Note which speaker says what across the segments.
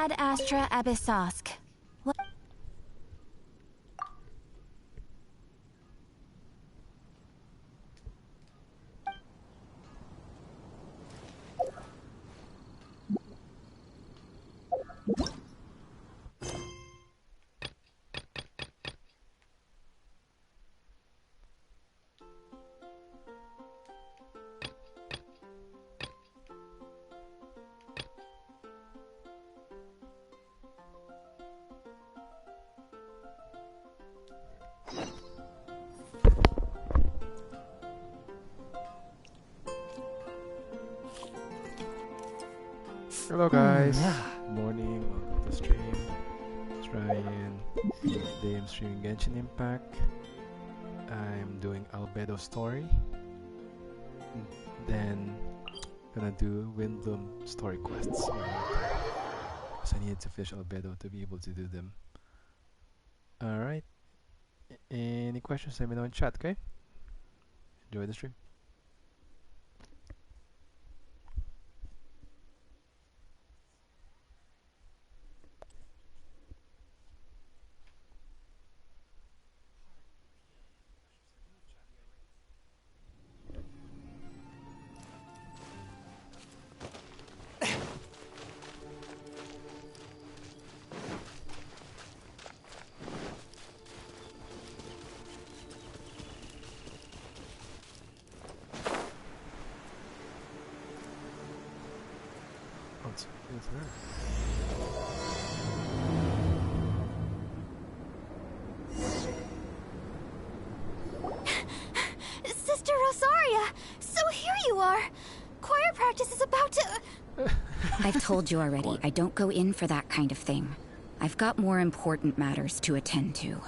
Speaker 1: Ad Astra Abyssosk. What?
Speaker 2: Hello guys, morning, welcome to the stream. Trying today I'm streaming Genshin Impact. I'm doing Albedo story. Then gonna do Windblume story quests. Because I need to finish Albedo to be able to do them. Alright. Any questions, let me know in chat, okay? Enjoy the stream.
Speaker 1: Sister Rosaria! So here you are! Choir practice is about to...
Speaker 3: I've told you already, I don't go in for that kind of thing. I've got more important matters to attend to.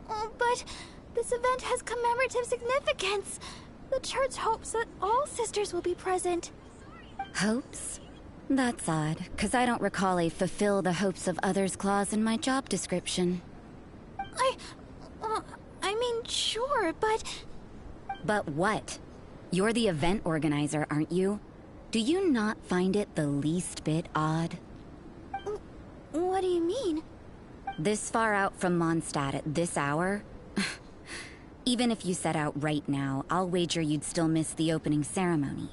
Speaker 1: Oh, but this event has commemorative significance. The church hopes that all sisters will be present.
Speaker 3: Hopes? That's odd, because I don't recall a fulfill the hopes of others clause in my job description.
Speaker 1: I mean, sure, but...
Speaker 3: But what? You're the event organizer, aren't you? Do you not find it the least bit odd?
Speaker 1: What do you mean?
Speaker 3: This far out from Mondstadt at this hour? Even if you set out right now, I'll wager you'd still miss the opening ceremony.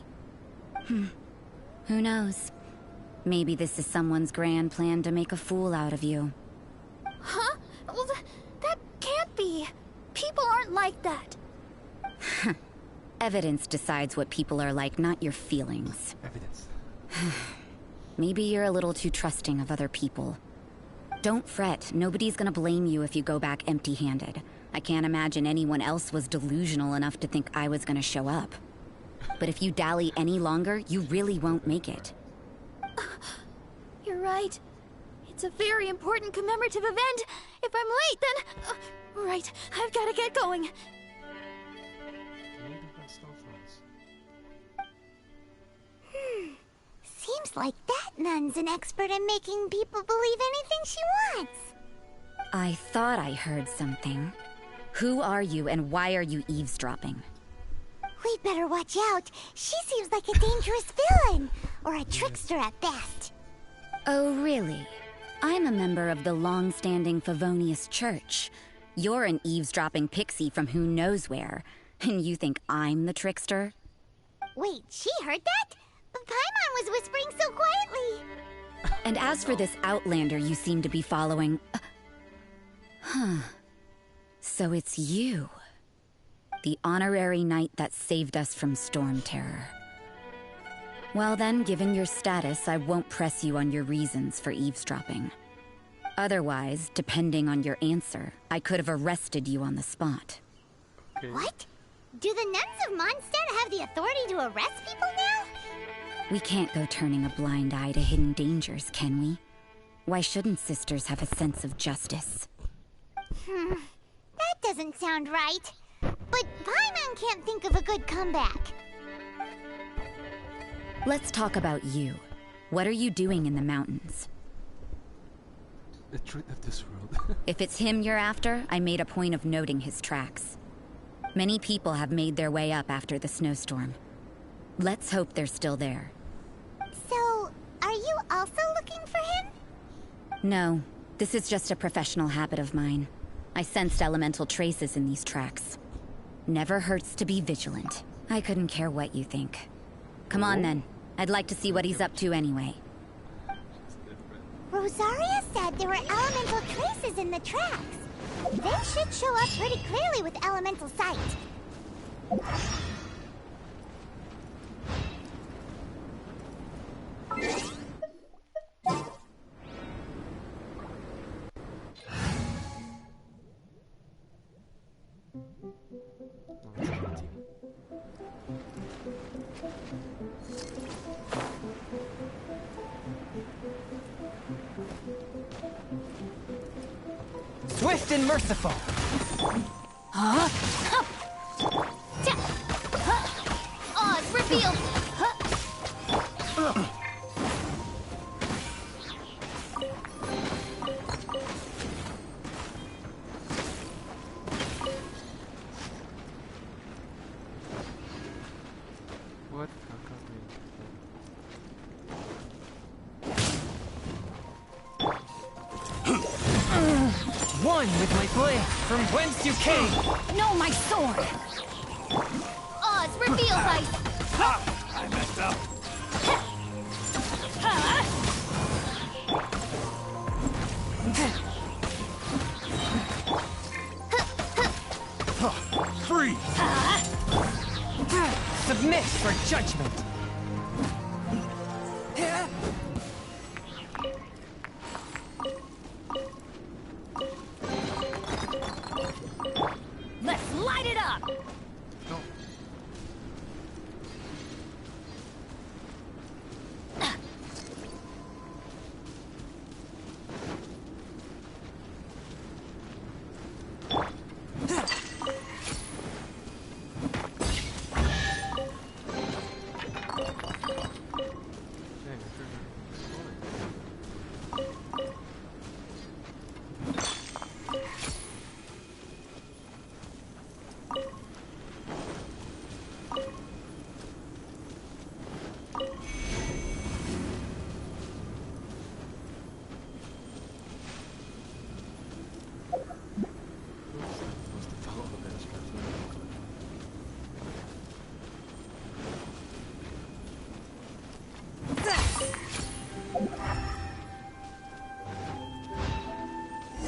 Speaker 3: Who knows? Maybe this is someone's grand plan to make a fool out of you.
Speaker 1: Huh? Well, that can't be. People aren't like that.
Speaker 3: Evidence decides what people are like, not your feelings.
Speaker 2: Evidence.
Speaker 3: Maybe you're a little too trusting of other people. Don't fret, nobody's gonna blame you if you go back empty-handed. I can't imagine anyone else was delusional enough to think I was gonna show up. But if you dally any longer, you really won't make it.
Speaker 1: You're right. It's a very important commemorative event. If I'm late, then... right, I've gotta get going.
Speaker 4: Seems like that nun's an expert in making people believe anything she wants.
Speaker 3: I thought I heard something. Who are you and why are you eavesdropping?
Speaker 4: We'd better watch out. She seems like a dangerous villain, or a trickster at best.
Speaker 3: Oh, really? I'm a member of the long-standing Favonius Church. You're an eavesdropping pixie from who knows where, and you think I'm the trickster?
Speaker 4: Wait, she heard that? Paimon was whispering so quietly.
Speaker 3: And as for this outlander you seem to be following... So it's you. The honorary knight that saved us from storm terror. Well then, given your status, I won't press you on your reasons for eavesdropping. Otherwise, depending on your answer, I could have arrested you on the spot.
Speaker 2: Okay.
Speaker 4: What? Do the nuns of Mondstadt have the authority to arrest people now?
Speaker 3: We can't go turning a blind eye to hidden dangers, can we? Why shouldn't sisters have a sense of justice?
Speaker 4: That doesn't sound right. But Paimon can't think of a good comeback.
Speaker 3: Let's talk about you. What are you doing in the mountains?
Speaker 2: The truth of this world.
Speaker 3: If it's him you're after, I made a point of noting his tracks. Many people have made their way up after the snowstorm. Let's hope they're still there.
Speaker 4: So, are you also looking for him?
Speaker 3: No, this is just a professional habit of mine. I sensed elemental traces in these tracks. Never hurts to be vigilant. I couldn't care what you think. Come on then. I'd like to see what he's up to anyway.
Speaker 4: Rosaria said there were elemental traces in the tracks. They should show up pretty clearly with elemental sight.
Speaker 5: Swift and merciful.
Speaker 1: Huh? Oz, reveal!
Speaker 2: What?
Speaker 5: One with my blade, from whence you came.
Speaker 1: No, my sword! Oz, reveal light!
Speaker 6: I messed up. Freeze!
Speaker 5: Submit for judgment.
Speaker 1: Let's light it up!
Speaker 2: No.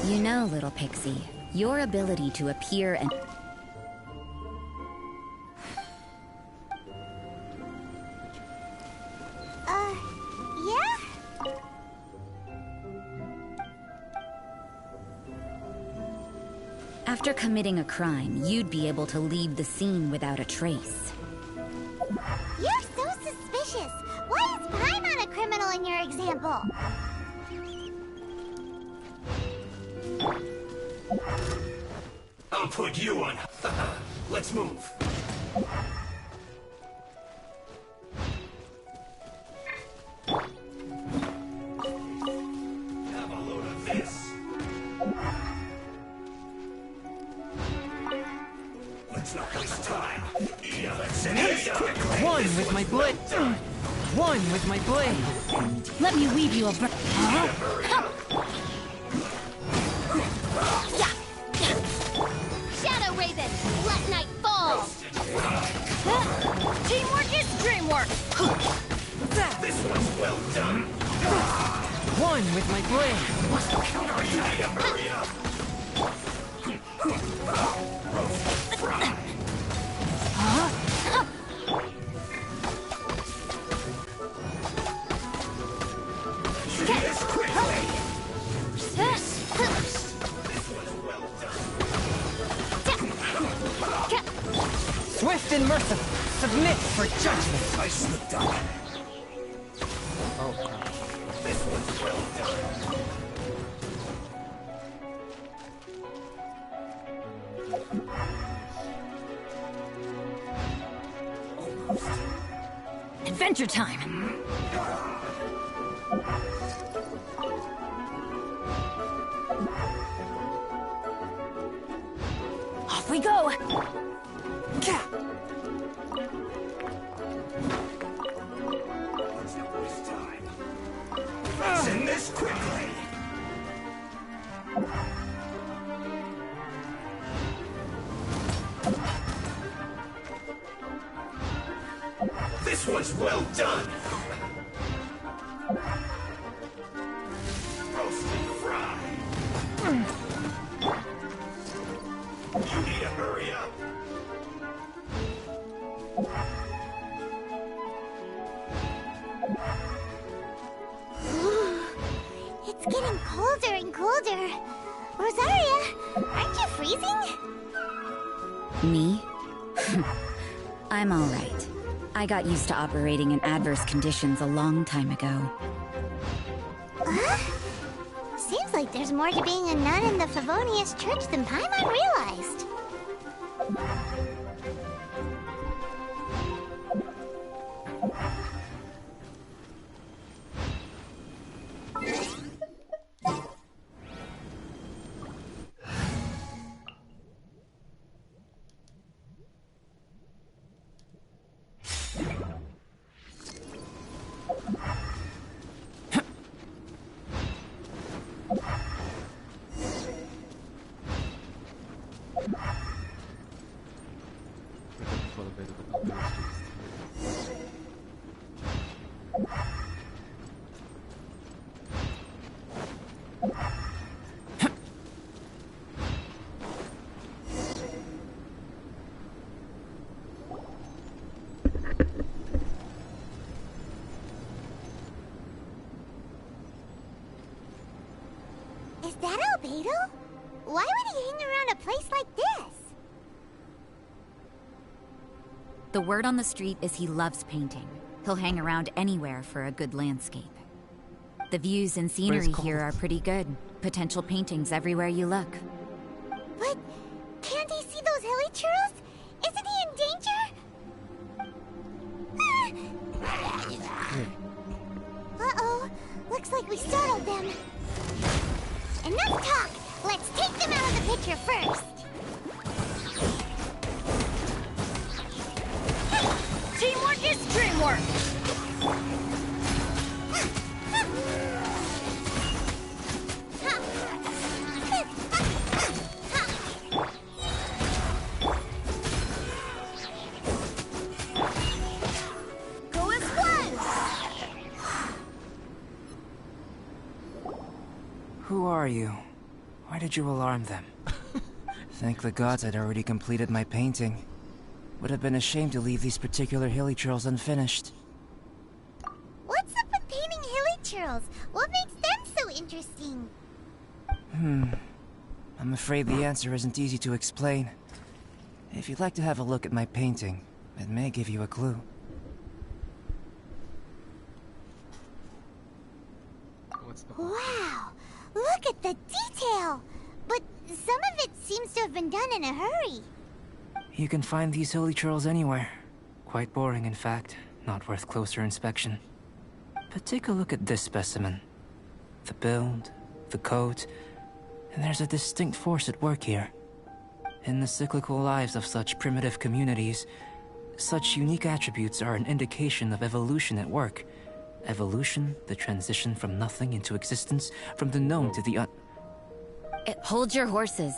Speaker 3: You know, little pixie, your ability to appear and...
Speaker 4: Yeah?
Speaker 3: After committing a crime, you'd be able to leave the scene without a trace.
Speaker 4: You're so suspicious. Why is Paimon a criminal in your example?
Speaker 6: I'll put you on. Let's move. Have a load of this. Let's not waste time.
Speaker 5: One with my blade. One with my blade.
Speaker 1: Let me weave you a Shadow Raven, let night fall! Teamwork is dreamwork!
Speaker 6: This one's well done.
Speaker 5: One with my blade.
Speaker 6: Hurry up. Roast, fry. Do this quickly.
Speaker 5: Swift and merciful. Submit for judgment.
Speaker 6: I slipped up.
Speaker 2: Oh, crap.
Speaker 6: This one's well done.
Speaker 1: Adventure time! Off we go!
Speaker 6: Let's not waste time. Send this quickly. This one's well done. Roast and fry. You need to hurry up.
Speaker 4: It's getting colder and colder. Rosaria, aren't you freezing?
Speaker 3: Me? I'm alright. I got used to operating in adverse conditions a long time ago.
Speaker 4: Seems like there's more to being a nun in the Favonius Church than Paimon realized.
Speaker 2: For the bit of an Albedo streets.
Speaker 4: Is that Albedo? Why would he hang around a place like this?
Speaker 3: The word on the street is he loves painting. He'll hang around anywhere for a good landscape. The views and scenery here are pretty good. Potential paintings everywhere you look.
Speaker 4: But can't he see those hilly churros? Isn't he in danger? Uh-oh. Looks like we startled them. Enough talk! Let's take them out of the picture first!
Speaker 1: Teamwork is dreamwork!
Speaker 4: Go as one!
Speaker 5: Who are you? Why did you alarm them? Thank the gods I'd already completed my painting. Would have been a shame to leave these particular hilly churls unfinished.
Speaker 4: What's up with painting hilly churls? What makes them so interesting?
Speaker 5: I'm afraid the answer isn't easy to explain. If you'd like to have a look at my painting, it may give you a clue.
Speaker 2: What's the
Speaker 4: Wow! Look at the detail! But some of it seems to have been done in a hurry.
Speaker 5: You can find these hilly churls anywhere. Quite boring, in fact. Not worth closer inspection. But take a look at this specimen. The build, the coat, and there's a distinct force at work here. In the cyclical lives of such primitive communities, such unique attributes are an indication of evolution at work. Evolution, the transition from nothing into existence, from the known to the
Speaker 3: Hold your horses.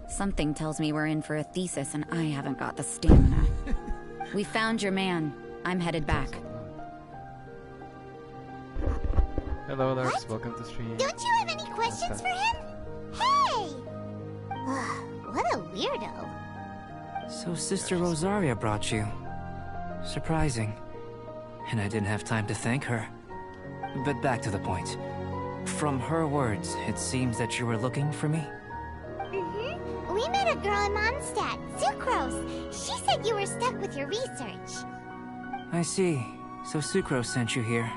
Speaker 3: Something tells me we're in for a thesis and I haven't got the stamina. We found your man. I'm headed back.
Speaker 2: Hello, Lars.
Speaker 4: What?
Speaker 2: Welcome to stream.
Speaker 4: Don't you have any questions for him? Hey! What a weirdo.
Speaker 5: So Sister Rosaria brought you. Surprising. And I didn't have time to thank her. But back to the point. From her words, it seems that you were looking for me?
Speaker 4: We met a girl in Mondstadt, Sucrose. She said you were stuck with your research.
Speaker 5: I see. So Sucrose sent you here.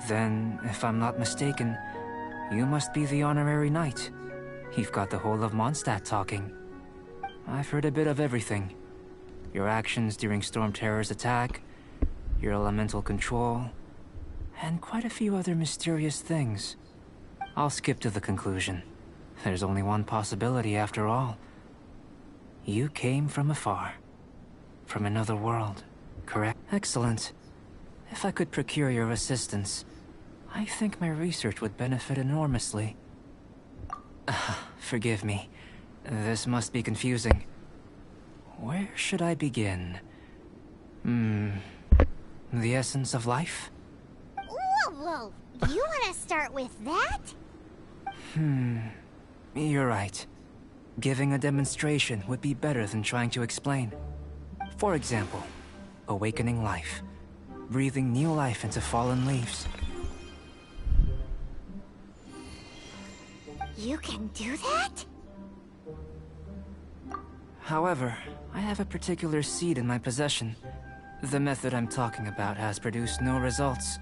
Speaker 5: Then, if I'm not mistaken, you must be the honorary knight. You've got the whole of Mondstadt talking. I've heard a bit of everything. Your actions during Storm Terror's attack, your elemental control, and quite a few other mysterious things. I'll skip to the conclusion. There's only one possibility after all. You came from afar. From another world, correct? Excellent. If I could procure your assistance, I think my research would benefit enormously. Forgive me. This must be confusing. Where should I begin? The essence of life?
Speaker 4: Whoa, whoa. You want to start with that?
Speaker 5: You're right. Giving a demonstration would be better than trying to explain. For example, awakening life. Breathing new life into fallen leaves.
Speaker 4: You can do that?
Speaker 5: However, I have a particular seed in my possession. The method I'm talking about has produced no results.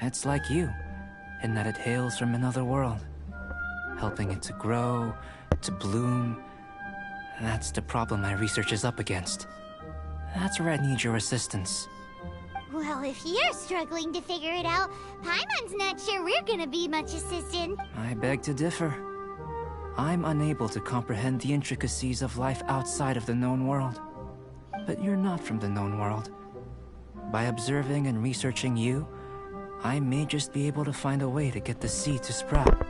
Speaker 5: It's like you, in that it hails from another world. Helping it to grow, to bloom. That's the problem my research is up against. That's where I need your assistance.
Speaker 4: Well, if you're struggling to figure it out, Paimon's not sure we're gonna be much assistance.
Speaker 5: I beg to differ. I'm unable to comprehend the intricacies of life outside of the known world. But you're not from the known world. By observing and researching you, I may just be able to find a way to get the seed to sprout.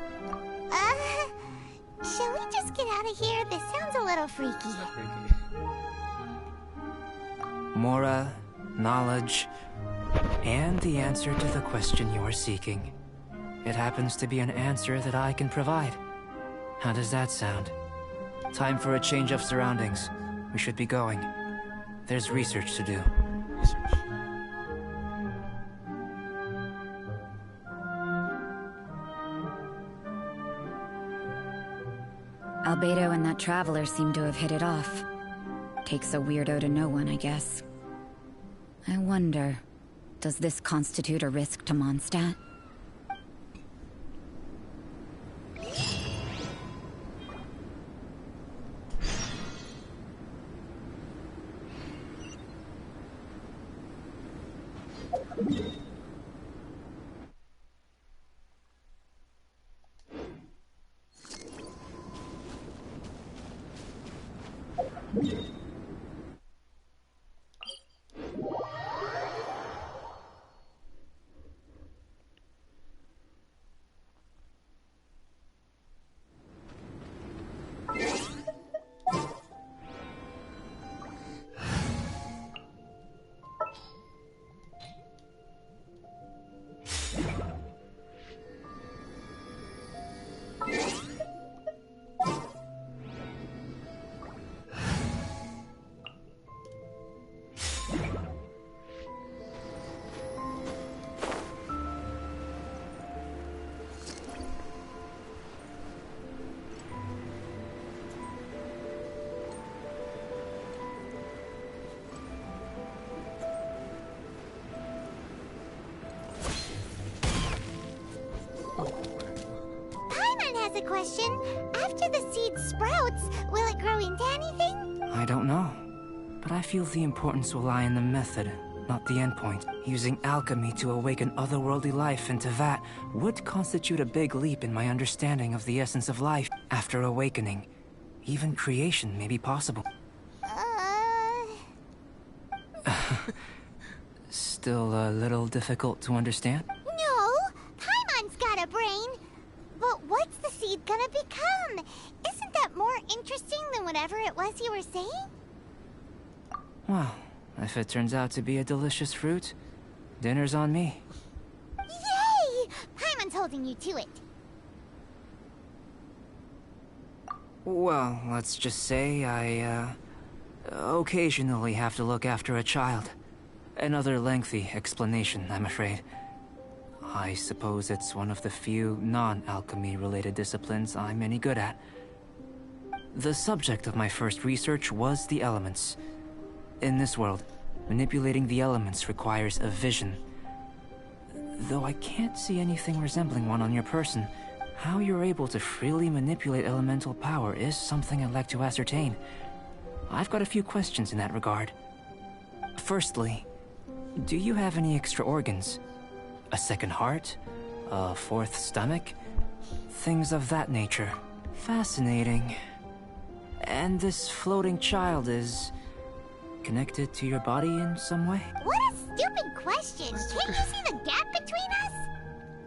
Speaker 4: Shall we just get out of here? This sounds a little freaky.
Speaker 5: Mora, knowledge, and the answer to the question you are seeking. It happens to be an answer that I can provide. How does that sound? Time for a change of surroundings. We should be going. There's research to do.
Speaker 2: Research.
Speaker 3: Albedo and that traveler seem to have hit it off. Takes a weirdo to know one, I guess. I wonder, does this constitute a risk to Mondstadt?
Speaker 4: Has a question. After the seed sprouts, will it grow into anything?
Speaker 5: I don't know. But I feel the importance will lie in the method, not the endpoint. Using alchemy to awaken otherworldly life into that would constitute a big leap in my understanding of the essence of life. After awakening, even creation may be possible. Still a little difficult to understand?
Speaker 4: No! Paimon's got a brain! But what's the seed gonna become? Isn't that more interesting than whatever it was you were saying?
Speaker 5: Well, if it turns out to be a delicious fruit, dinner's on me.
Speaker 4: Yay! Paimon's holding you to it.
Speaker 5: Well, let's just say I, occasionally have to look after a child. Another lengthy explanation, I'm afraid. I suppose it's one of the few non-alchemy related disciplines I'm any good at. The subject of my first research was the elements. In this world, manipulating the elements requires a vision. Though I can't see anything resembling one on your person, how you're able to freely manipulate elemental power is something I'd like to ascertain. I've got a few questions in that regard. Firstly, do you have any extra organs? A second heart? A fourth stomach? Things of that nature. Fascinating. And this floating child is connected to your body in some way?
Speaker 4: What a stupid question! Can't you see the gap between us?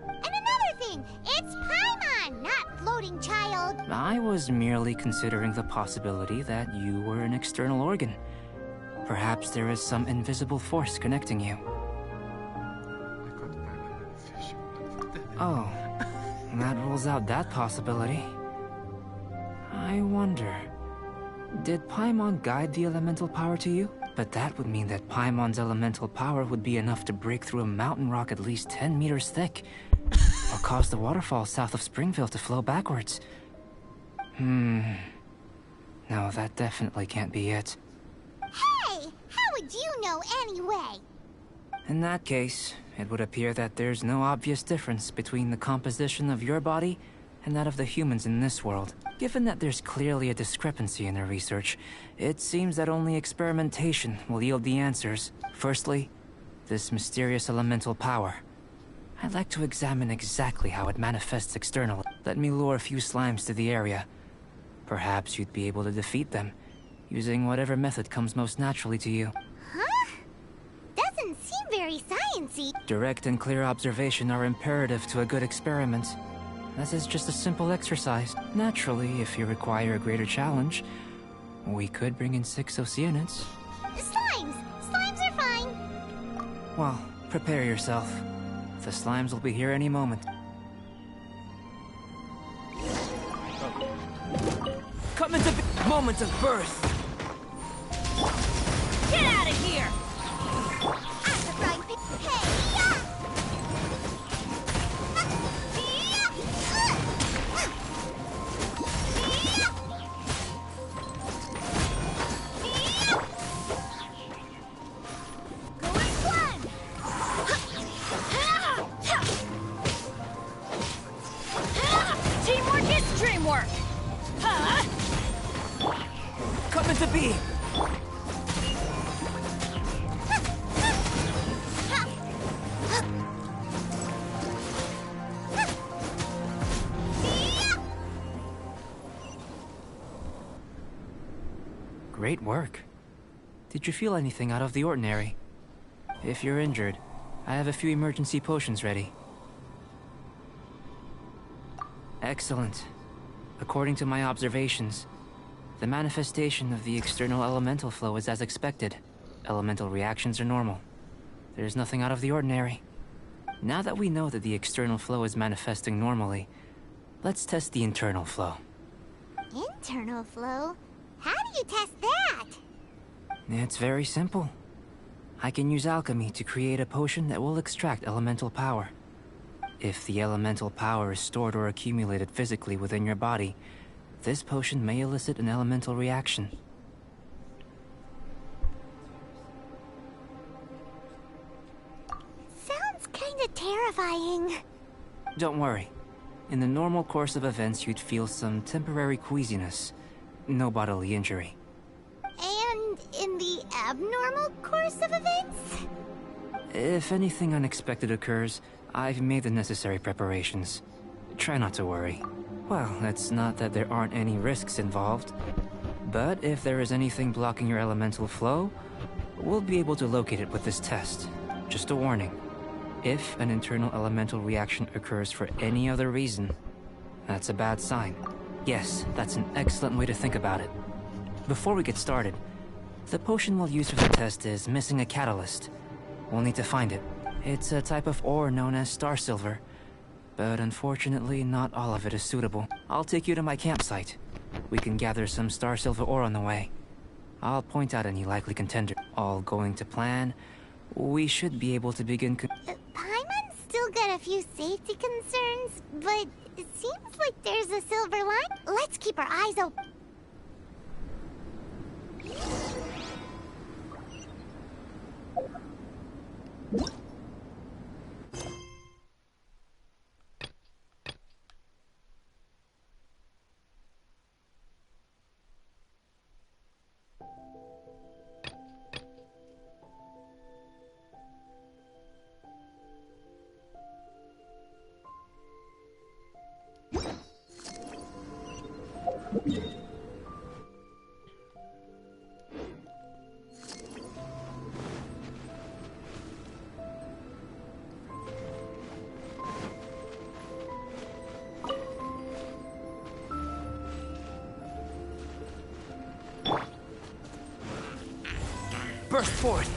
Speaker 4: And another thing, it's Paimon, not floating child.
Speaker 5: I was merely considering the possibility that you were an external organ. Perhaps there is some invisible force connecting you.
Speaker 2: I caught Paimon in a fish.
Speaker 5: Oh, that rules out that possibility. I wonder, did Paimon guide the elemental power to you? But that would mean that Paimon's elemental power would be enough to break through a mountain rock at least 10 meters thick, or cause the waterfall south of Springville to flow backwards. No, that definitely can't be it.
Speaker 4: Hey! How would you know anyway?
Speaker 5: In that case, it would appear that there's no obvious difference between the composition of your body and that of the humans in this world. Given that there's clearly a discrepancy in their research, it seems that only experimentation will yield the answers. Firstly, this mysterious elemental power. I'd like to examine exactly how it manifests externally. Let me lure a few slimes to the area. Perhaps you'd be able to defeat them, using whatever method comes most naturally to you.
Speaker 4: Huh? Doesn't seem very sciencey.
Speaker 5: Direct and clear observation are imperative to a good experiment. This is just a simple exercise. Naturally, if you require a greater challenge, we could bring in 6 Oceanids.
Speaker 4: Slimes! Slimes are fine!
Speaker 5: Well, prepare yourself. The slimes will be here any moment. Come into moment of birth!
Speaker 1: Get out of here!
Speaker 4: At the frying pan. Hey! Yeah!
Speaker 1: Teamwork is dreamwork! Huh?
Speaker 5: Come into being! Great work. Did you feel anything out of the ordinary? If you're injured, I have a few emergency potions ready. Excellent. According to my observations, the manifestation of the external elemental flow is as expected. Elemental reactions are normal. There's nothing out of the ordinary. Now that we know that the external flow is manifesting normally, let's test the internal flow.
Speaker 4: Internal flow? How do you test that?
Speaker 5: It's very simple. I can use alchemy to create a potion that will extract elemental power. If the elemental power is stored or accumulated physically within your body, this potion may elicit an elemental reaction.
Speaker 4: Sounds kinda terrifying.
Speaker 5: Don't worry. In the normal course of events, you'd feel some temporary queasiness. No bodily injury.
Speaker 4: And in the abnormal course of events?
Speaker 5: If anything unexpected occurs, I've made the necessary preparations. Try not to worry. Well, it's not that there aren't any risks involved. But if there is anything blocking your elemental flow, we'll be able to locate it with this test. Just a warning. If an internal elemental reaction occurs for any other reason, that's a bad sign. Yes, that's an excellent way to think about it. Before we get started, the potion we'll use for the test is missing a catalyst. We'll need to find it. It's a type of ore known as star silver, but unfortunately not all of it is suitable. I'll take you to my campsite. We can gather some star silver ore on the way. I'll point out any likely contender. All going to plan, we should be able to begin
Speaker 4: Paimon's still got a few safety concerns, but it seems like there's a silver line. Let's keep our eyes open.
Speaker 5: burst forth.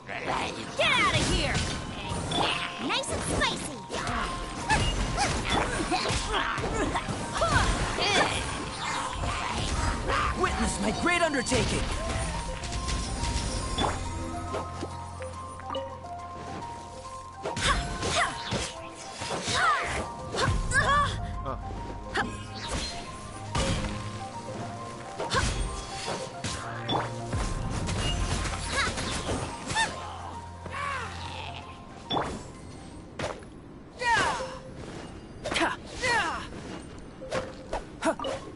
Speaker 3: Get out of here!
Speaker 4: Nice and spicy.
Speaker 5: Witness my great undertaking.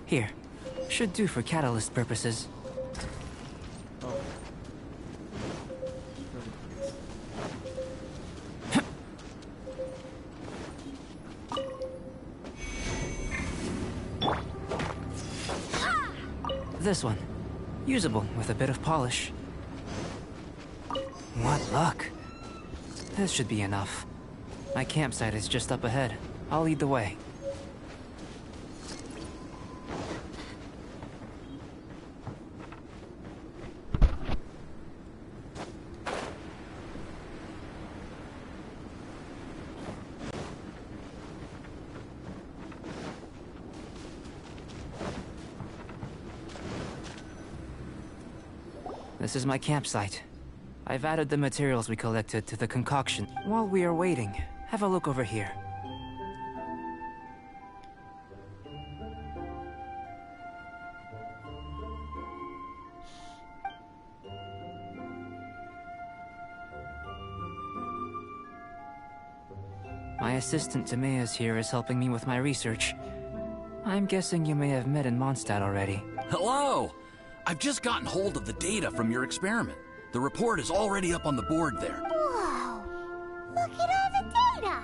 Speaker 5: Here. Should do for catalyst purposes. This one. Usable with a bit of polish. What luck. This should be enough. My campsite is just up ahead. I'll lead the way. This is my campsite. I've added the materials we collected to the concoction. While we are waiting, have a look over here. My assistant Timaeus here is helping me with my research. I'm guessing you may have met in Mondstadt already.
Speaker 7: Hello! I've just gotten hold of the data from your experiment. The report is already up on the board there.
Speaker 4: Whoa! Look at all the data!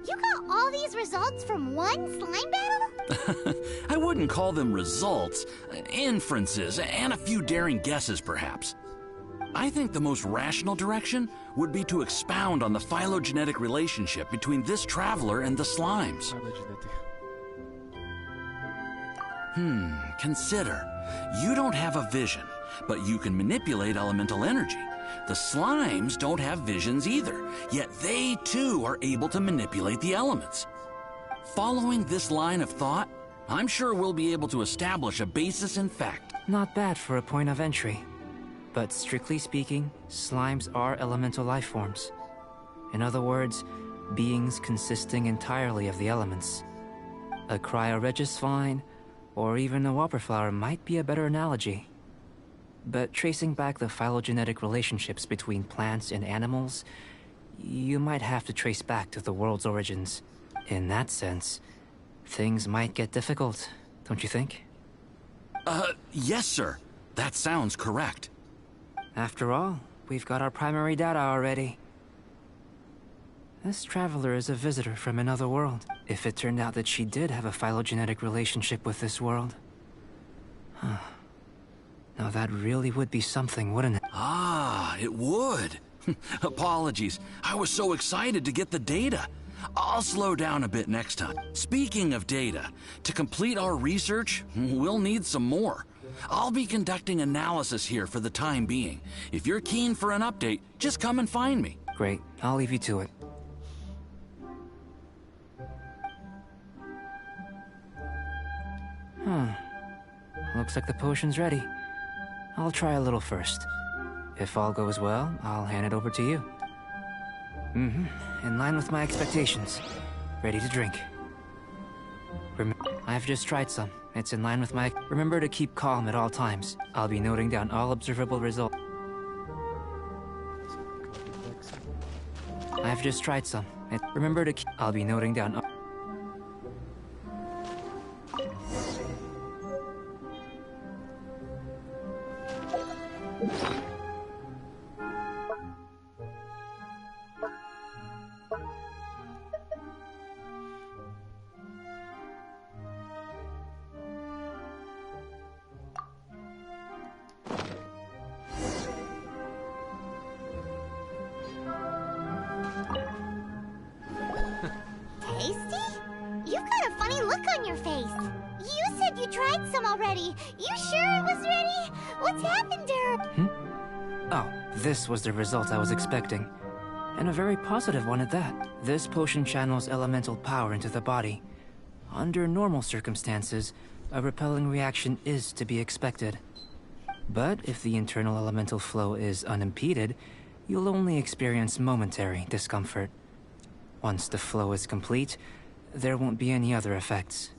Speaker 4: You got all these results from one slime battle?
Speaker 7: I wouldn't call them results, inferences, and a few daring guesses perhaps. I think the most rational direction would be to expound on the phylogenetic relationship between this traveler and the slimes. Consider. You don't have a vision, but you can manipulate elemental energy. The slimes don't have visions either, yet they too are able to manipulate the elements. Following this line of thought, I'm sure we'll be able to establish a basis in fact.
Speaker 5: Not bad for a point of entry. But strictly speaking, slimes are elemental life forms. In other words, beings consisting entirely of the elements. A cryoregis vine, or even a whopperflower might be a better analogy. But tracing back the phylogenetic relationships between plants and animals, you might have to trace back to the world's origins. In that sense, things might get difficult, don't you think?
Speaker 7: Yes, sir. That sounds correct.
Speaker 5: After all, we've got our primary data already. This traveler is a visitor from another world. If it turned out that she did have a phylogenetic relationship with this world. Huh. Now that really would be something, wouldn't it?
Speaker 7: Ah, it would. Apologies. I was so excited to get the data. I'll slow down a bit next time. Speaking of data, to complete our research, we'll need some more. I'll be conducting analysis here for the time being. If you're keen for an update, just come and find me.
Speaker 5: Great. I'll leave you to it. Looks like the potion's ready. I'll try a little first. If all goes well, I'll hand it over to you. In line with my expectations. Ready to drink. I've just tried some. It's in line with my... Remember to keep calm at all times. I'll be noting down all observable results. I've just tried some. Remember to keep... I'll be noting down...
Speaker 4: Tasty? You've got a funny look on your face. You said you tried some already. You sure it was ready? What's happened, Derb?
Speaker 5: Oh, this was the result I was expecting. And a very positive one at that. This potion channels elemental power into the body. Under normal circumstances, a repelling reaction is to be expected. But if the internal elemental flow is unimpeded, you'll only experience momentary discomfort. Once the flow is complete, there won't be any other effects.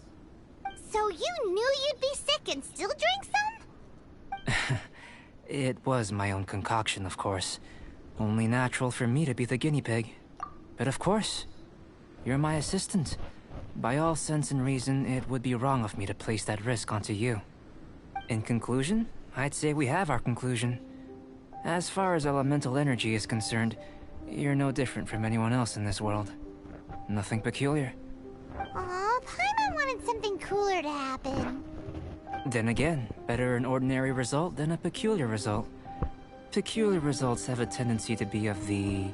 Speaker 4: So you knew you'd be sick and still drank some?
Speaker 5: It was my own concoction, of course. Only natural for me to be the guinea pig. But of course, you're my assistant. By all sense and reason, it would be wrong of me to place that risk onto you. In conclusion, I'd say we have our conclusion. As far as elemental energy is concerned, you're no different from anyone else in this world. Nothing peculiar.
Speaker 4: Aw, Paimon wanted something cooler to happen.
Speaker 5: Then again, better an ordinary result than a peculiar result. Peculiar results have a tendency to be of the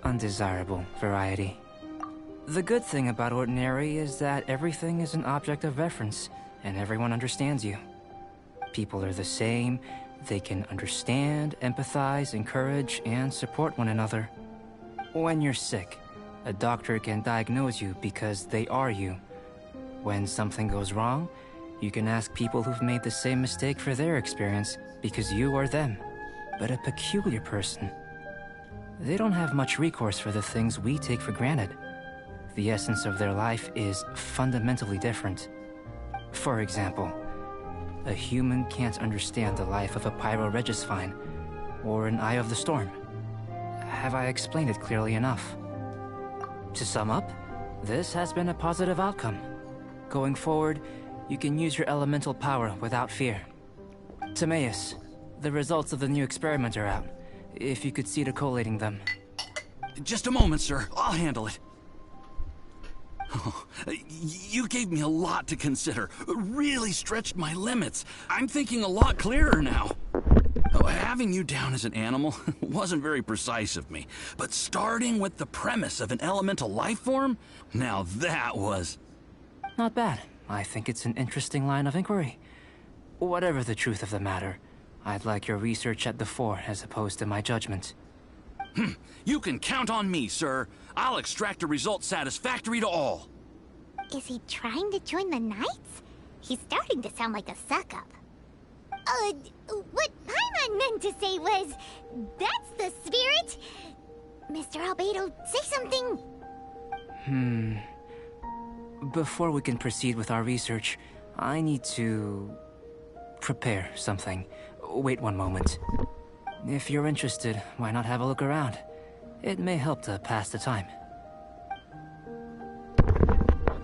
Speaker 5: undesirable variety. The good thing about ordinary is that everything is an object of reference, and everyone understands you. People are the same, they can understand, empathize, encourage, and support one another. When you're sick, a doctor can diagnose you because they are you. When something goes wrong, you can ask people who've made the same mistake for their experience because you are them. But a peculiar person, they don't have much recourse for the things we take for granted. The essence of their life is fundamentally different. For example, a human can't understand the life of a pyroregisvine or an Eye of the Storm. Have I explained it clearly enough? To sum up, this has been a positive outcome. Going forward, you can use your elemental power without fear. Timaeus, the results of the new experiment are out. If you could see to collating them.
Speaker 7: Just a moment, sir. I'll handle it. Oh, you gave me a lot to consider. Really stretched my limits. I'm thinking a lot clearer now. Oh, having you down as an animal wasn't very precise of me, but starting with the premise of an elemental life form, now that was...
Speaker 5: Not bad. I think it's an interesting line of inquiry. Whatever the truth of the matter, I'd like your research at the fore as opposed to my judgment.
Speaker 7: You can count on me, sir. I'll extract a result satisfactory to all.
Speaker 4: Is he trying to join the Knights? He's starting to sound like a suck-up. What Paimon meant to say was, that's the spirit. Mr. Albedo, say something.
Speaker 5: Before we can proceed with our research, I need to prepare something. Wait one moment. If you're interested, why not have a look around? It may help to pass the time.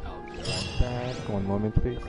Speaker 2: I'll be right back. One moment, please.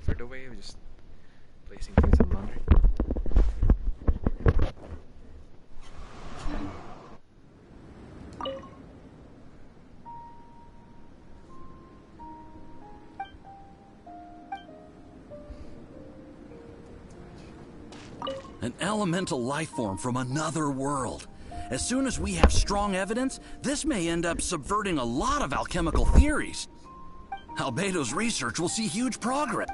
Speaker 2: prefer the way of just placing things in laundry.
Speaker 7: An elemental life form from another world. As soon as we have strong evidence, this may end up subverting a lot of alchemical theories. Albedo's research will see huge progress.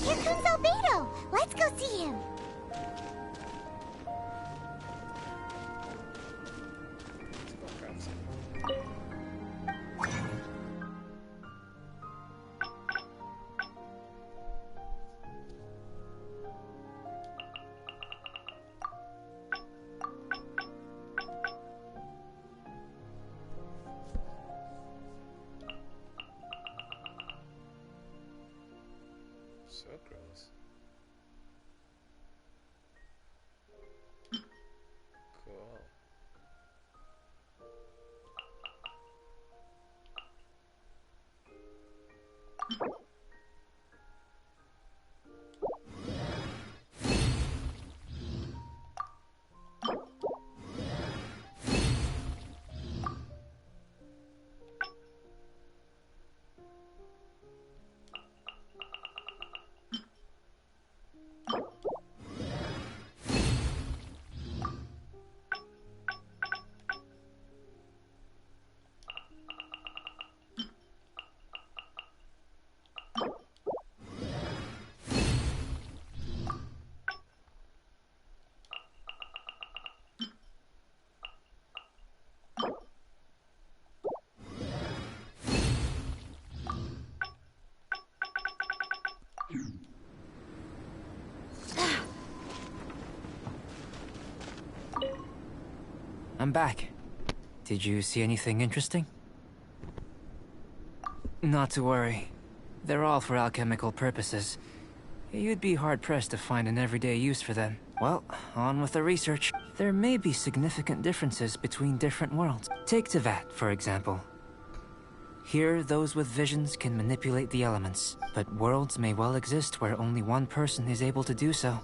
Speaker 4: Here comes Albedo! Let's go see him!
Speaker 2: So gross. Cool.
Speaker 5: I'm back. Did you see anything interesting? Not to worry. They're all for alchemical purposes. You'd be hard-pressed to find an everyday use for them. Well, on with the research. There may be significant differences between different worlds. Take Tevat, for example. Here, those with visions can manipulate the elements, but worlds may well exist where only one person is able to do so.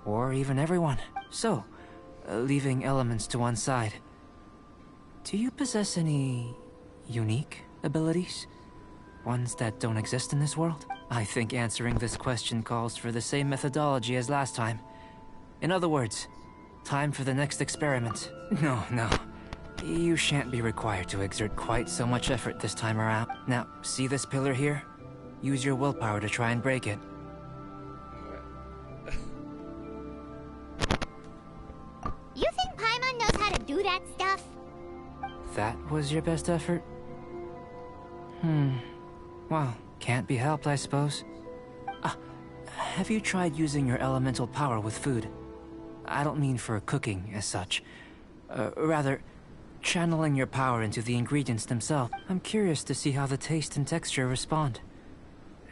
Speaker 5: Or even everyone. So, leaving elements to one side, do you possess any unique abilities? Ones that don't exist in this world? I think answering this question calls for the same methodology as last time. In other words, time for the next experiment. No. You shan't be required to exert quite so much effort this time around. Now, see this pillar here? Use your willpower to try and break it.
Speaker 4: You think Paimon knows how to do that stuff?
Speaker 5: That was your best effort? Well, can't be helped, I suppose. Have you tried using your elemental power with food? I don't mean for cooking, as such. Rather, channeling your power into the ingredients themselves. I'm curious to see how the taste and texture respond.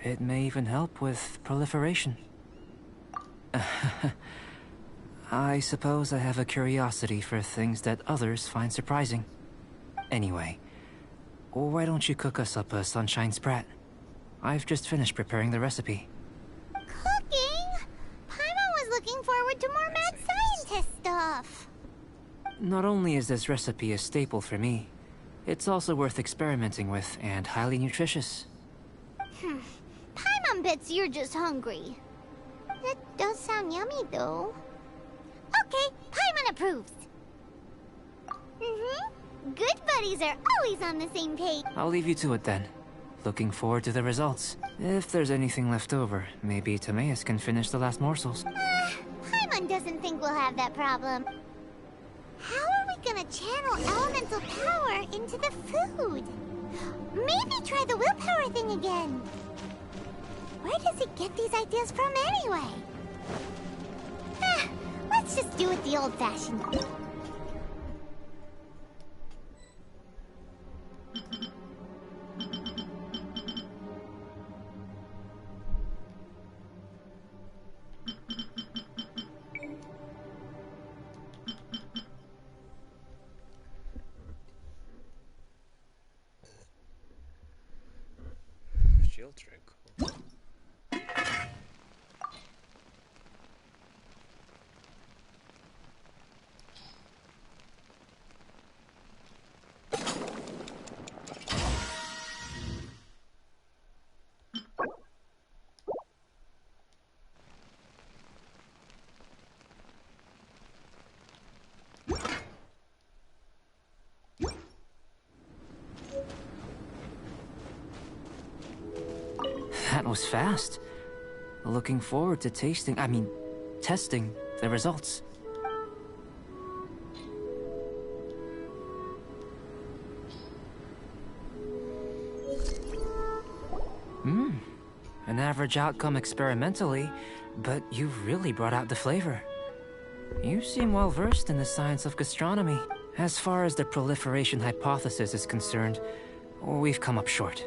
Speaker 5: It may even help with proliferation. I suppose I have a curiosity for things that others find surprising. Anyway, why don't you cook us up a sunshine sprat? I've just finished preparing the recipe.
Speaker 4: Cooking? Paimon was looking forward to more mad scientist stuff.
Speaker 5: Not only is this recipe a staple for me, it's also worth experimenting with and highly nutritious.
Speaker 4: Paimon bets you're just hungry. That does sound yummy, though. Okay, Paimon approves. Good buddies are always on the same page.
Speaker 5: I'll leave you to it then. Looking forward to the results. If there's anything left over, maybe Timaeus can finish the last morsels.
Speaker 4: Paimon doesn't think we'll have that problem. How are we gonna channel elemental power into the food? Maybe try the willpower thing again. Where does he get these ideas from anyway? Let's just do it the old-fashioned way.
Speaker 2: Shield trick. Cool.
Speaker 5: That was fast. Looking forward to testing the results. An average outcome experimentally, but you've really brought out the flavor. You seem well versed in the science of gastronomy. As far as the proliferation hypothesis is concerned, we've come up short.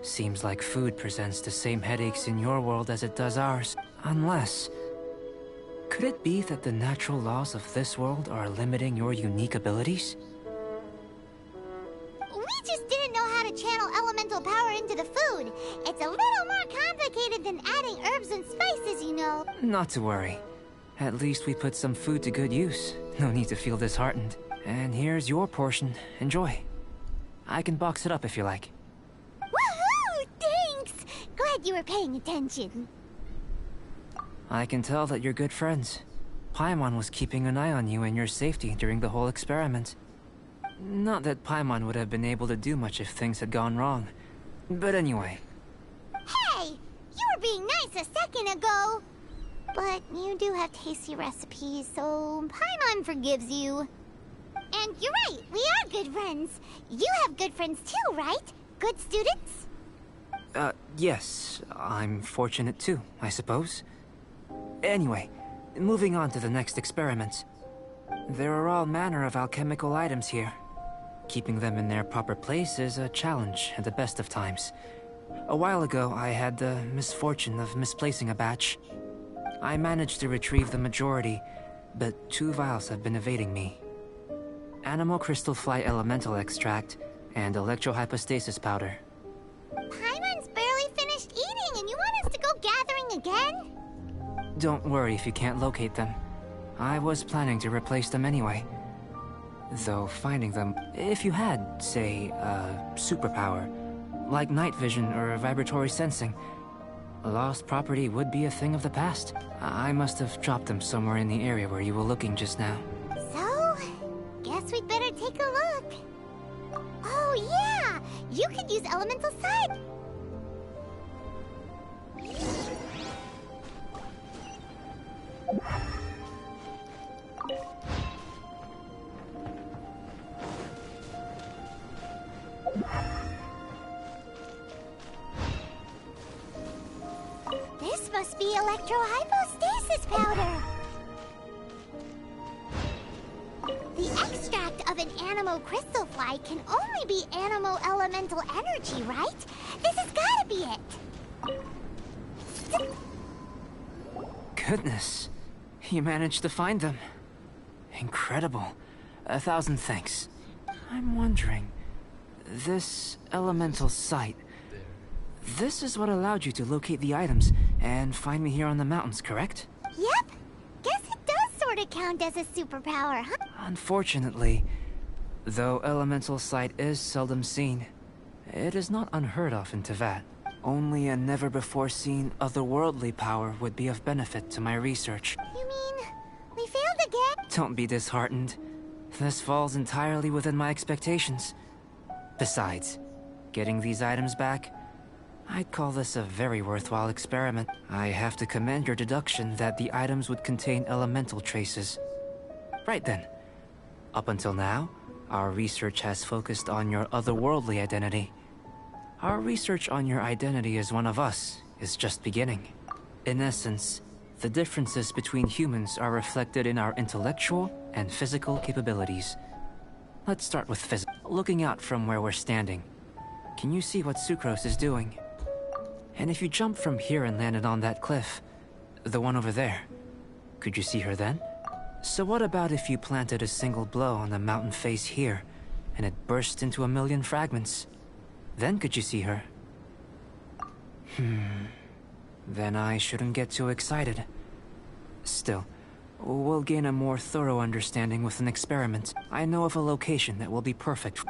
Speaker 5: Seems like food presents the same headaches in your world as it does ours. Unless... could it be that the natural laws of this world are limiting your unique abilities?
Speaker 4: We just didn't know how to channel elemental power into the food. It's a little more complicated than adding herbs and spices, you know.
Speaker 5: Not to worry. At least we put some food to good use. No need to feel disheartened. And here's your portion. Enjoy. I can box it up if you like.
Speaker 4: Woohoo! Thanks! Glad you were paying attention.
Speaker 5: I can tell that you're good friends. Paimon was keeping an eye on you and your safety during the whole experiment. Not that Paimon would have been able to do much if things had gone wrong. But anyway.
Speaker 4: Hey! You were being nice a second ago! But you do have tasty recipes, so Paimon forgives you. And you're right, we are good friends. You have good friends too, right? Good students?
Speaker 5: Yes. I'm fortunate too, I suppose. Anyway, moving on to the next experiment. There are all manner of alchemical items here. Keeping them in their proper place is a challenge at the best of times. A while ago, I had the misfortune of misplacing a batch. I managed to retrieve the majority, but 2 vials have been evading me. Animal crystal fly elemental extract and electrohypostasis powder.
Speaker 4: Paimon's barely finished eating and you want us to go gathering again?
Speaker 5: Don't worry if you can't locate them. I was planning to replace them anyway. Though finding them, if you had, say, a superpower, like night vision or vibratory sensing, lost property would be a thing of the past. I must have dropped them somewhere in the area where you were looking just now.
Speaker 4: So, guess we'd better take a look. Oh yeah! You could use elemental side. This must be electrohypostasis powder. The extract of an animal crystal fly can only be animal elemental energy, right? This has gotta be it.
Speaker 5: Goodness, you managed to find them. Incredible. 1,000 thanks. I'm wondering, this elemental sight, this is what allowed you to locate the items and find me here on the mountains, correct?
Speaker 4: Yep. Guess it does sort of count as a superpower, huh?
Speaker 5: Unfortunately, though elemental sight is seldom seen, it is not unheard of in Teyvat. Only a never-before-seen otherworldly power would be of benefit to my research.
Speaker 4: You mean, we failed again?
Speaker 5: Don't be disheartened. This falls entirely within my expectations. Besides, getting these items back, I'd call this a very worthwhile experiment. I have to commend your deduction that the items would contain elemental traces. Right then. Up until now, our research has focused on your otherworldly identity. Our research on your identity as one of us is just beginning. In essence, the differences between humans are reflected in our intellectual and physical capabilities. Let's start with physics. Looking out from where we're standing, can you see what Sucrose is doing? And if you jumped from here and landed on that cliff, the one over there, could you see her then? So what about if you planted a single blow on the mountain face here, and it burst into a million fragments? Then could you see her? Then I shouldn't get too excited. Still, we'll gain a more thorough understanding with an experiment. I know of a location that will be perfect.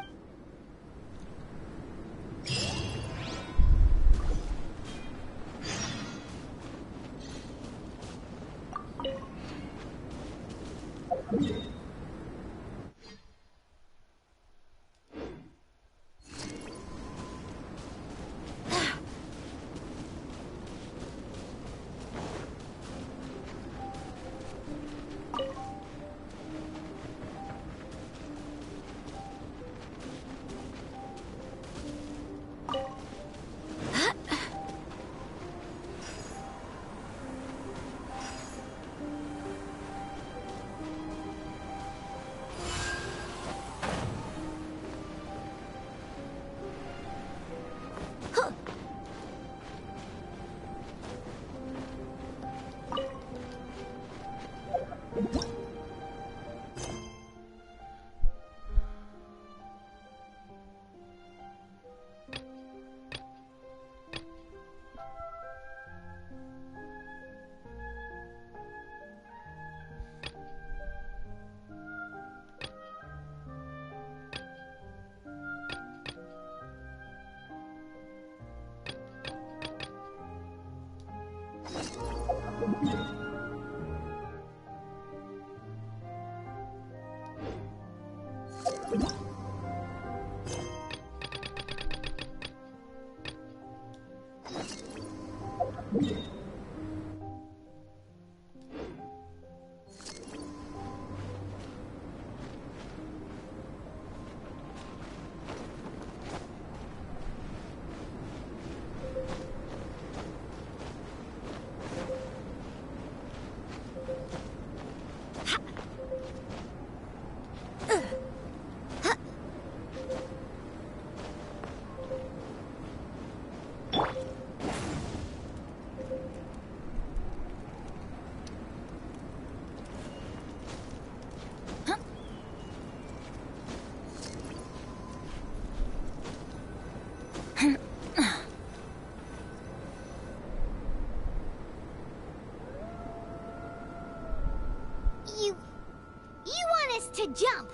Speaker 4: You want us to jump?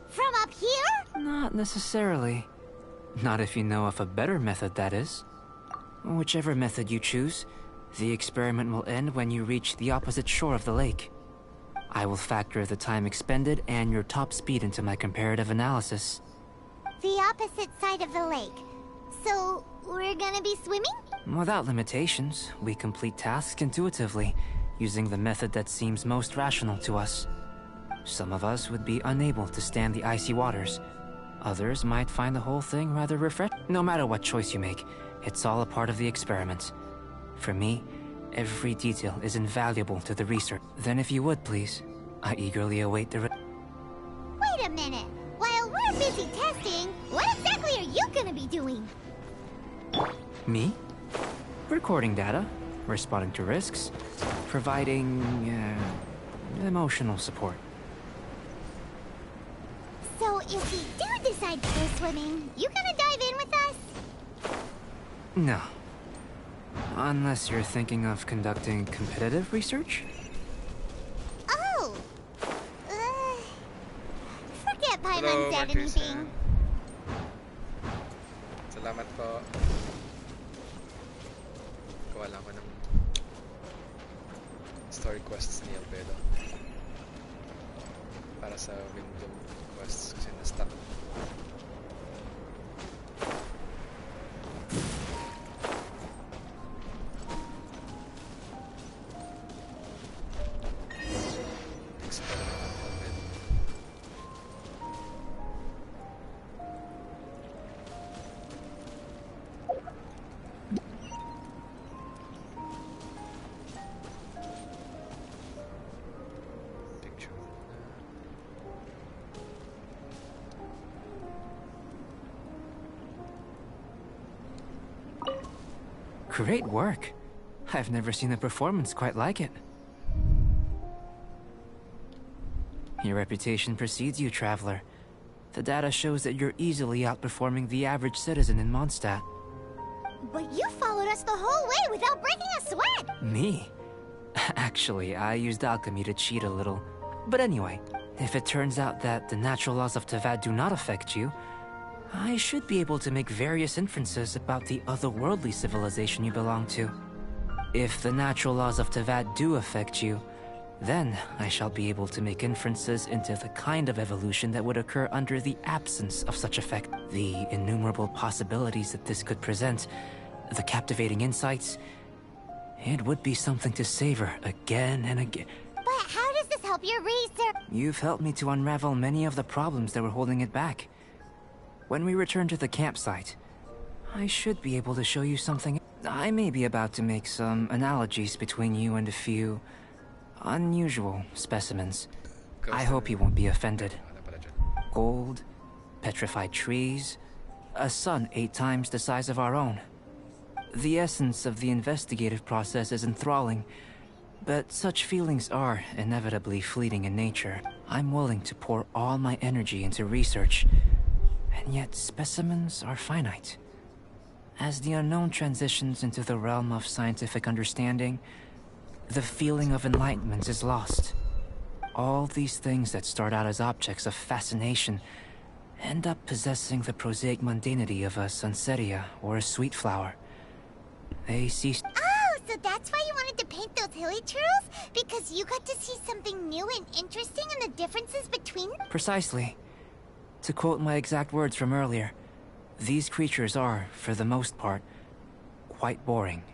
Speaker 4: From up here?
Speaker 5: Not necessarily. Not if you know of a better method, that is. Whichever method you choose, the experiment will end when you reach the opposite shore of the lake. I will factor the time expended and your top speed into my comparative analysis.
Speaker 4: The opposite side of the lake. So, we're gonna be swimming?
Speaker 5: Without limitations, we complete tasks intuitively, using the method that seems most rational to us. Some of us would be unable to stand the icy waters. Others might find the whole thing rather refreshing. No matter what choice you make, it's all a part of the experiment. For me, every detail is invaluable to the research. Then if you would, please, I eagerly await the
Speaker 4: Wait a minute! While we're busy testing, what exactly are you gonna be doing?
Speaker 5: Me? Recording data, responding to risks, providing, emotional support.
Speaker 4: So if we do decide to go swimming, you gonna dive in with us?
Speaker 5: No. Unless you're thinking of conducting competitive research?
Speaker 4: Oh! Forget Paimon
Speaker 8: Hello,
Speaker 4: said
Speaker 8: Marquise.
Speaker 4: anything.
Speaker 8: Salamat po. Kuha lang ko ng story quests ni Albedo para sa Windblume quests kasi na-stuck.
Speaker 5: Great work. I've never seen a performance quite like it. Your reputation precedes you, Traveler. The data shows that you're easily outperforming the average citizen in Mondstadt.
Speaker 4: But you followed us the whole way without breaking a sweat!
Speaker 5: Me? Actually, I used alchemy to cheat a little. But anyway, if it turns out that the natural laws of Tavad do not affect you, I should be able to make various inferences about the otherworldly civilization you belong to. If the natural laws of Tavad do affect you, then I shall be able to make inferences into the kind of evolution that would occur under the absence of such effect. The innumerable possibilities that this could present, the captivating insights, it would be something to savor again and again.
Speaker 4: But how does this help your research?
Speaker 5: You've helped me to unravel many of the problems that were holding it back. When we return to the campsite, I should be able to show you something. I may be about to make some analogies between you and a few unusual specimens. I hope you won't be offended.
Speaker 8: Ano pala dyan?
Speaker 5: Gold, petrified trees, a sun 8 times the size of our own. The essence of the investigative process is enthralling, but such feelings are inevitably fleeting in nature. I'm willing to pour all my energy into research, and yet specimens are finite. As the unknown transitions into the realm of scientific understanding, the feeling of enlightenment is lost. All these things that start out as objects of fascination end up possessing the prosaic mundanity of a sunsetia or a sweet flower. They cease.
Speaker 4: Oh, so that's why you wanted to paint those hilly turtles? Because you got to see something new and interesting in the differences between them?
Speaker 5: Precisely. To quote my exact words from earlier, these creatures are, for the most part, quite boring.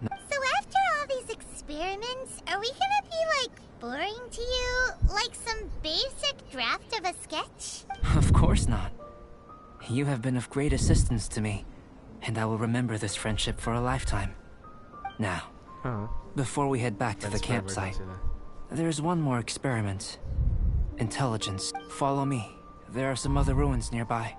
Speaker 4: So after all these experiments, are we gonna be, like, boring to you? Like some basic draft of a sketch?
Speaker 5: Of course not. You have been of great assistance to me, and I will remember this friendship for a lifetime. Now, before we head back to the campsite, there's one more experiment. Intelligence. Follow me. There are some other ruins nearby.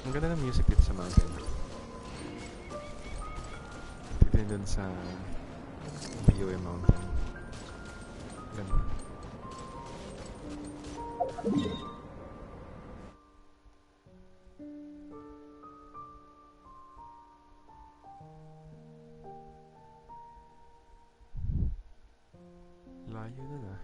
Speaker 2: Ang ganda ng music dito sa mountain. Dito yun dun sa BOA mountain. Ganda. Layo nun ah.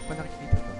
Speaker 2: Pa nakikita to?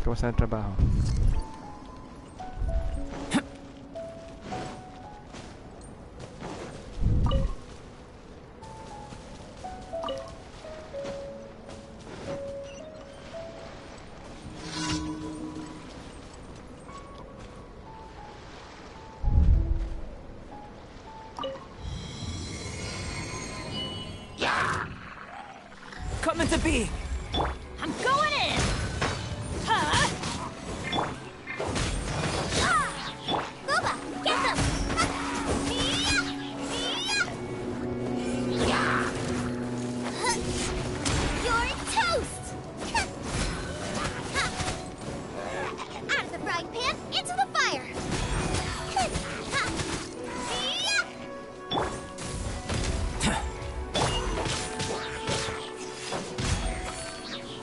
Speaker 2: Kamusta ang trabaho?
Speaker 5: Coming to be!
Speaker 1: I'm going in! Huh?
Speaker 4: Booba, get them! You're toast! Out of the frying pan, into the fire!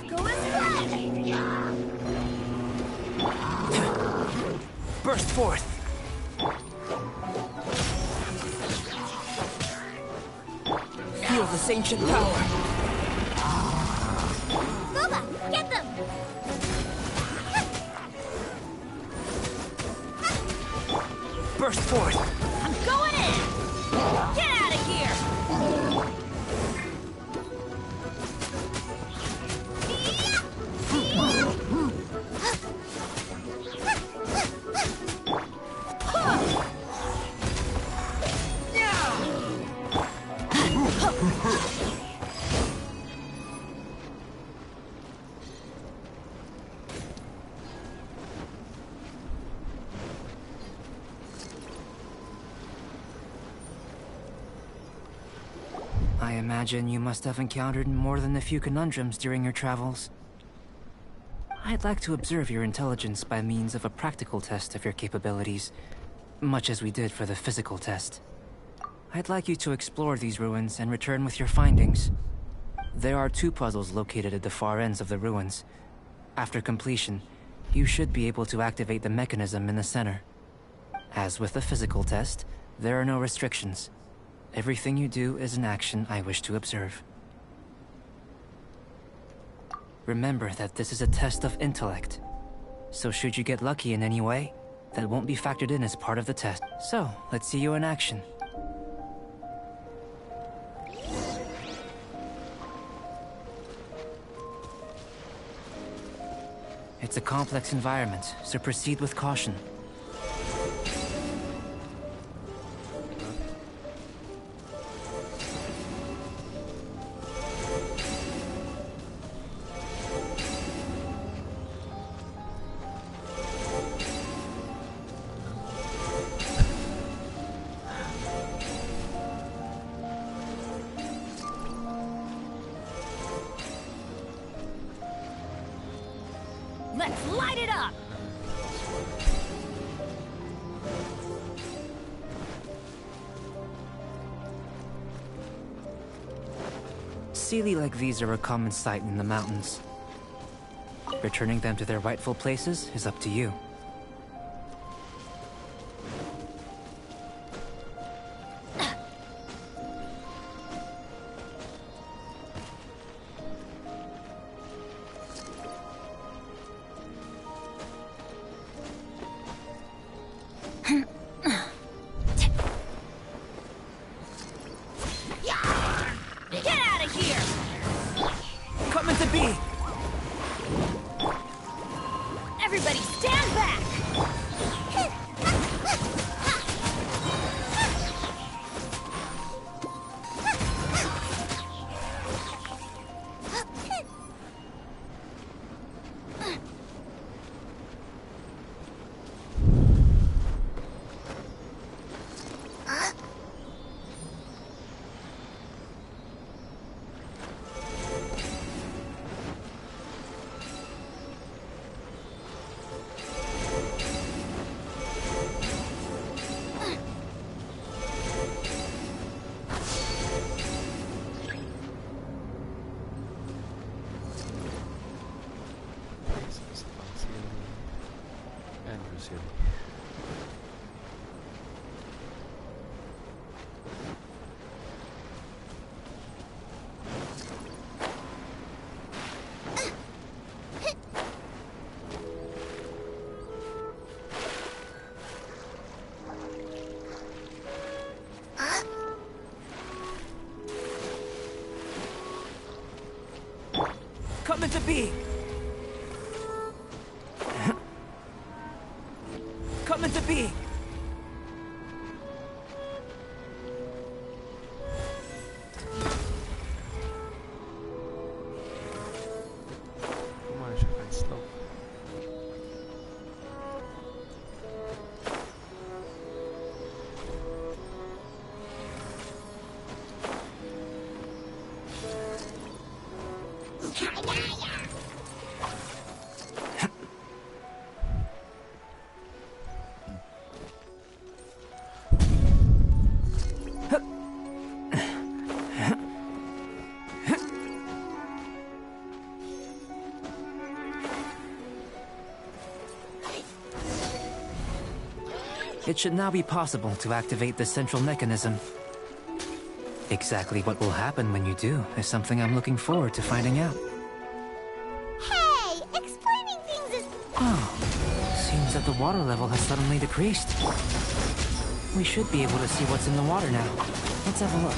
Speaker 4: Go as flat!
Speaker 5: Burst forth! Feel this ancient power!
Speaker 4: Booba, get them!
Speaker 5: Burst forth!
Speaker 1: I'm going in! Get out of here!
Speaker 5: I imagine you must have encountered more than a few conundrums during your travels. I'd like to observe your intelligence by means of a practical test of your capabilities, much as we did for the physical test. I'd like you to explore these ruins and return with your findings. There are 2 puzzles located at the far ends of the ruins. After completion, you should be able to activate the mechanism in the center. As with the physical test, there are no restrictions. Everything you do is an action I wish to observe. Remember that this is a test of intellect. So should you get lucky in any way, that won't be factored in as part of the test. So, let's see you in action. It's a complex environment, so proceed with caution.
Speaker 1: Let's light it up!
Speaker 5: Sealy like these are a common sight in the mountains. Returning them to their rightful places is up to you.
Speaker 1: Get out of here!
Speaker 5: Coming to be!
Speaker 1: Everybody stand back!
Speaker 2: And Brazil.
Speaker 5: Coming to be! Coming to be! It should now be possible to activate the central mechanism. Exactly what will happen when you do is something I'm looking forward to finding out.
Speaker 4: Hey, explaining things is...
Speaker 5: Oh, seems that the water level has suddenly decreased. We should be able to see what's in the water now. Let's have a look.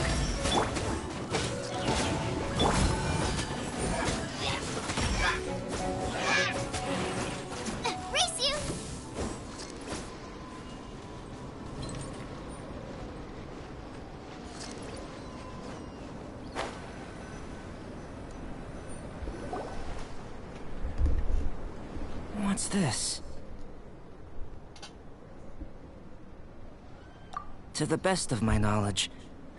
Speaker 4: Race you!
Speaker 5: What's this? To the best of my knowledge,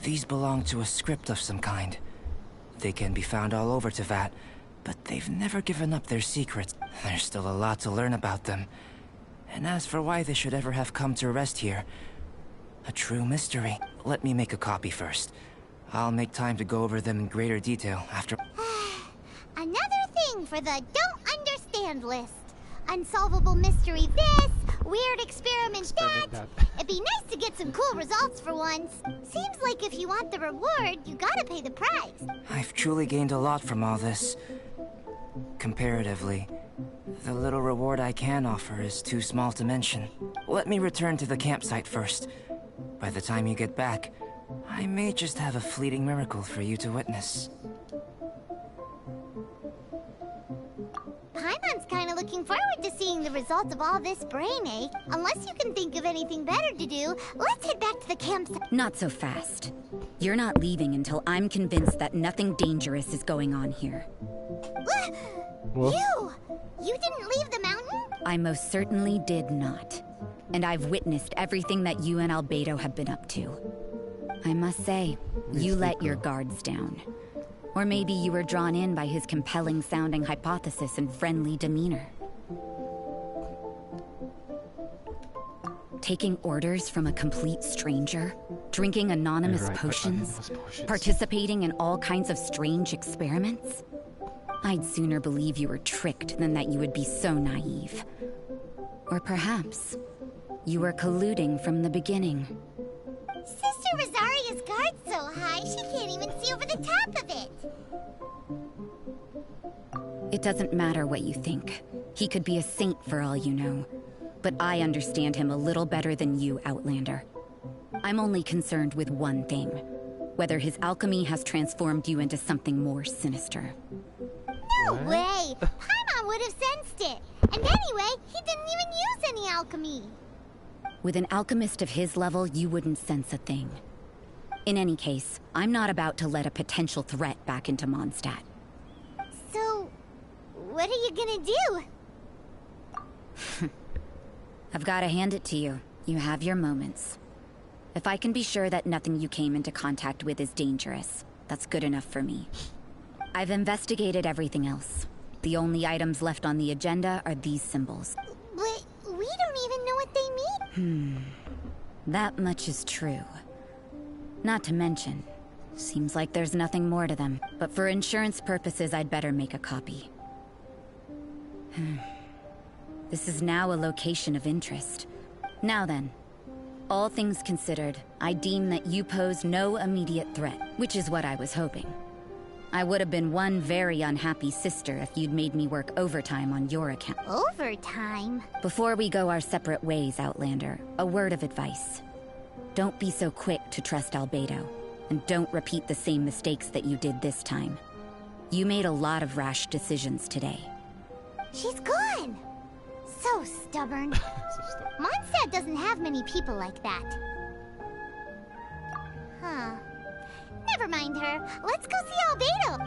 Speaker 5: these belong to a script of some kind. They can be found all over Teyvat, but they've never given up their secrets. There's still a lot to learn about them. And as for why they should ever have come to rest here, a true mystery. Let me make a copy first. I'll make time to go over them in greater detail after...
Speaker 4: Another thing for the don't understand list. Unsolvable mystery this, weird experiment that. It'd be nice to get some cool results for once. Seems like if you want the reward, you gotta pay the price.
Speaker 5: I've truly gained a lot from all this. Comparatively, the little reward I can offer is too small to mention. Let me return to the campsite first. By the time you get back, I may just have a fleeting miracle for you to witness.
Speaker 4: Paimon's kinda looking forward to seeing the results of all this brain ache. Unless you can think of anything better to do, let's head back to the campsite.
Speaker 3: Not so fast. You're not leaving until I'm convinced that nothing dangerous is going on here.
Speaker 4: You! You didn't leave the mountain?
Speaker 3: I most certainly did not. And I've witnessed everything that you and Albedo have been up to. I must say, you let your guards down. Or maybe you were drawn in by his compelling-sounding hypothesis and friendly demeanor. Taking orders from a complete stranger, drinking anonymous potions, participating in all kinds of strange experiments? I'd sooner believe you were tricked than that you would be so naive. Or perhaps, you were colluding from the beginning.
Speaker 4: Sister Rosaria's guard's so high, she can't even see over the top of it.
Speaker 3: It doesn't matter what you think. He could be a saint for all you know. But I understand him a little better than you, Outlander. I'm only concerned with one thing. Whether his alchemy has transformed you into something more sinister.
Speaker 4: No way! Paimon would have sensed it. And anyway, he didn't even use any alchemy.
Speaker 3: With an alchemist of his level, you wouldn't sense a thing. In any case, I'm not about to let a potential threat back into Mondstadt.
Speaker 4: So, what are you gonna do?
Speaker 3: I've gotta hand it to you. You have your moments. If I can be sure that nothing you came into contact with is dangerous, that's good enough for me. I've investigated everything else. The only items left on the agenda are these symbols.
Speaker 4: But we don't even know what they mean.
Speaker 3: That much is true. Not to mention, seems like there's nothing more to them. But for insurance purposes, I'd better make a copy. This is now a location of interest. Now then, all things considered, I deem that you pose no immediate threat, which is what I was hoping. I would have been one very unhappy sister if you'd made me work overtime on your account.
Speaker 4: Overtime?
Speaker 3: Before we go our separate ways, Outlander, a word of advice. Don't be so quick to trust Albedo, and don't repeat the same mistakes that you did this time. You made a lot of rash decisions today.
Speaker 4: She's gone! So stubborn. Mondstadt doesn't have many people like that. Huh. Never mind her. Let's go see Albedo.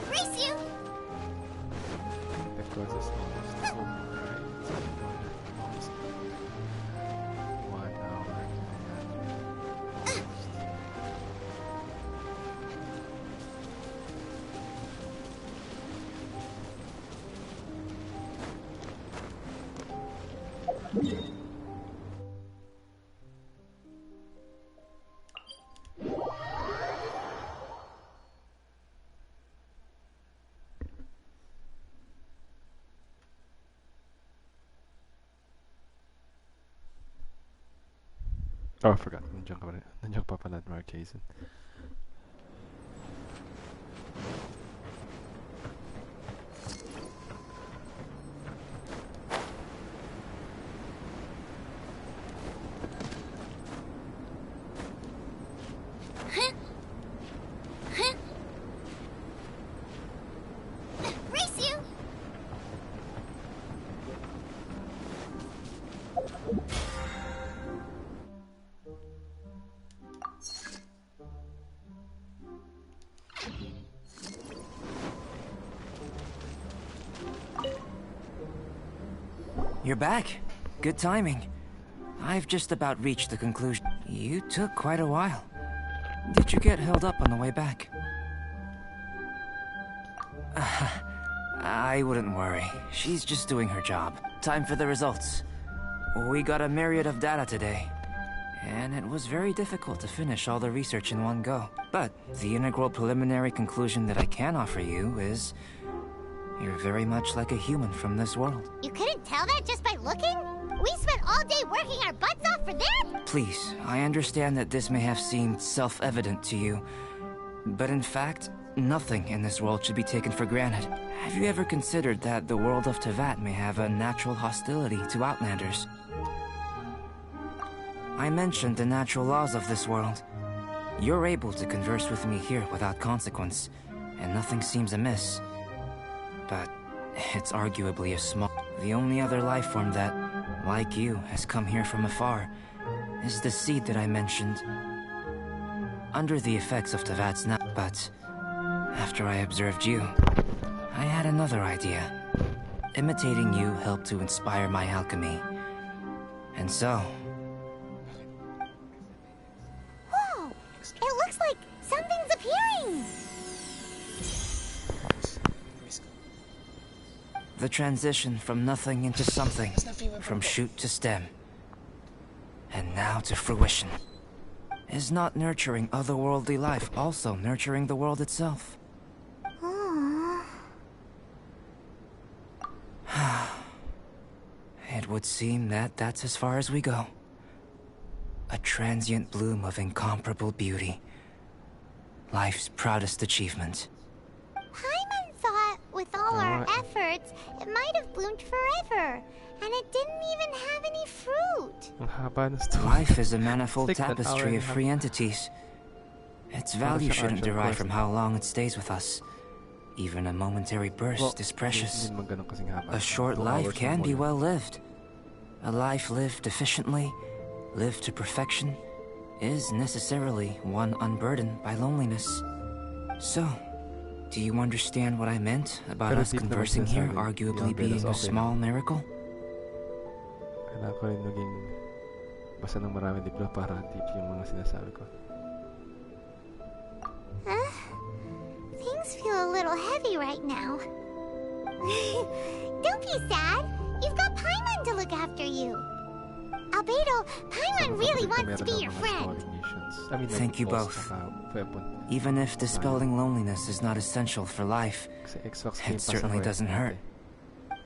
Speaker 4: Race you!
Speaker 2: The closest one is 2, right? 1 hour and Oh, I forgot. Nandiyan pa pala Mark Jason.
Speaker 4: Race you!
Speaker 5: You're back. Good timing. I've just about reached the conclusion. You took quite a while. Did you get held up on the way back? I wouldn't worry. She's just doing her job. Time for the results. We got a myriad of data today, and it was very difficult to finish all the research in one go. But the integral preliminary conclusion that I can offer you is you're very much like a human from this world.
Speaker 4: You couldn't tell that just by looking? We spent all day working our butts off for that?
Speaker 5: Please, I understand that this may have seemed self-evident to you, but in fact, nothing in this world should be taken for granted. Have you ever considered that the world of Tevat may have a natural hostility to Outlanders? I mentioned the natural laws of this world. You're able to converse with me here without consequence, and nothing seems amiss. But it's arguably a small... The only other life form that, like you, has come here from afar is the seed that I mentioned. Under the effects of Tevat's but after I observed you, I had another idea. Imitating you helped to inspire my alchemy. And so...
Speaker 4: Whoa! It looks like something's appearing!
Speaker 5: The transition from nothing into something, from shoot to stem, and now to fruition. Is not nurturing otherworldly life also nurturing the world itself? It would seem that that's as far as we go. A transient bloom of incomparable beauty. Life's proudest achievement.
Speaker 4: Paimon thought, with all our efforts, it might have bloomed forever. And it didn't even have any fruit.
Speaker 2: Ang haba ng story.
Speaker 5: Life is a manifold
Speaker 2: It's like an hour
Speaker 5: tapestry
Speaker 2: and
Speaker 5: of
Speaker 2: a half.
Speaker 5: free entities. Its value shouldn't
Speaker 2: actual
Speaker 5: derive
Speaker 2: quest.
Speaker 5: from how long it stays with us. Even a momentary burst is precious.
Speaker 2: Hindi naman ganun kasing haba.
Speaker 5: A short
Speaker 2: 2
Speaker 5: life
Speaker 2: hours
Speaker 5: can
Speaker 2: na
Speaker 5: be
Speaker 2: muna.
Speaker 5: well lived. A life lived efficiently, lived to perfection, is necessarily one unburdened by loneliness. So, do you understand what I meant about
Speaker 2: Pero
Speaker 5: us
Speaker 2: di naman
Speaker 5: conversing here
Speaker 2: sinasabi,
Speaker 5: arguably
Speaker 2: Albedo's
Speaker 5: being a
Speaker 2: okay
Speaker 5: small miracle?
Speaker 2: Kailangan ko rin naging basa ng maraming libro para deep yung mga sinasabi ko.
Speaker 4: Huh? Things feel a little heavy right now. Don't be sad. You've got Paimon to look after you. Albedo, Paimon really wants to be your friend.
Speaker 5: Thank you both. Even if dispelling loneliness is not essential for life, it certainly doesn't hurt.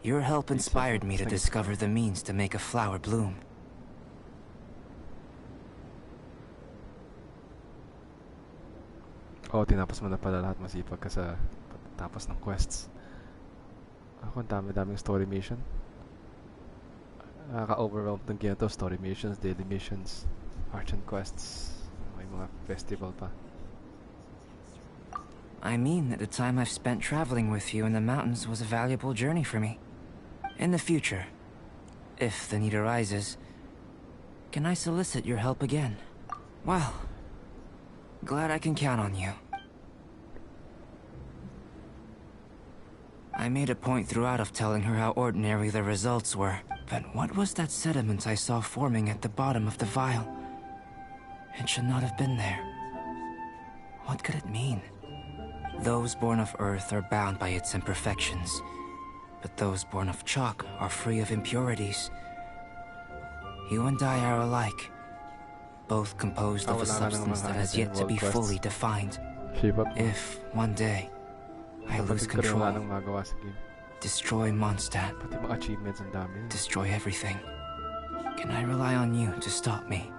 Speaker 5: Your help inspired me to discover the means to make a flower bloom.
Speaker 2: Oh, tinapos mo na pala lahat, masipag ka sa tapos ng quests. Ako, ang dami-daming story mission. Nakaka-overwhelmed ng ginto. Story missions, daily missions, archon quests. May mga festival pa.
Speaker 5: I mean that the time I've spent traveling with you in the mountains was a valuable journey for me. In the future, if the need arises, can I solicit your help again? Well, glad I can count on you. I made a point throughout of telling her how ordinary the results were, but what was that sediment I saw forming at the bottom of the vial? It should not have been there. What could it mean? Those born of Earth are bound by its imperfections, but those born of chalk are free of impurities. You and I are alike, both composed of a substance that has yet to be fully defined. If, one day, I lose control, destroy Mondstadt, destroy everything, can I rely on you to stop me?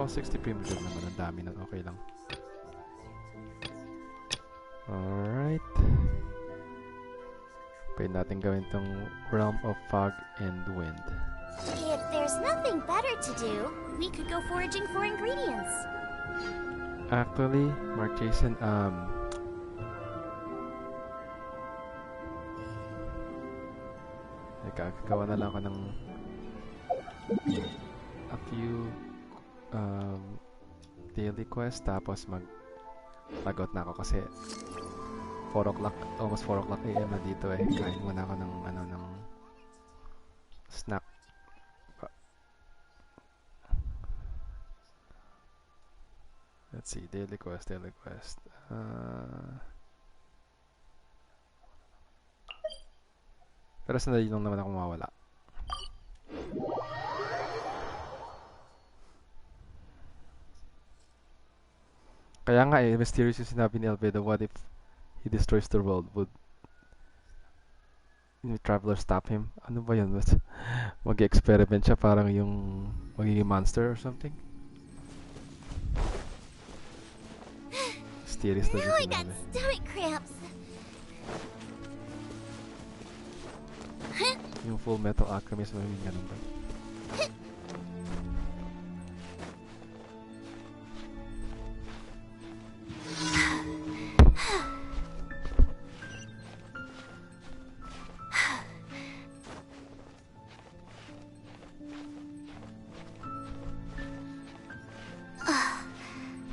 Speaker 2: Well, 60 primitive naman. Ang dami na. Okay lang. Alright. Pwede natin gawin tong Realm of Fog and Wind.
Speaker 1: If there's nothing better to do, we could go foraging for ingredients.
Speaker 2: Actually, Mark Jason, gagawa na lang ako ng a few daily quest, tapos mag-lagout na ako kasi 4 o'clock, almost 4 o'clock AM na dito eh. Kain muna ako ng ng snack. Let's see, daily quest. Pero sandali lang naman ako mawala. Kaya nga eh, mysterious yung sinabi ni Albedo. What if he destroys the world? Would the traveler stop him? Ano ba yun? Mag-experiment siya parang yung magiging monster or something? Mysterious na
Speaker 1: Now I got
Speaker 2: sinabi.
Speaker 1: stomach cramps.
Speaker 2: Yung Full Metal Alchemist magiging ganun ba?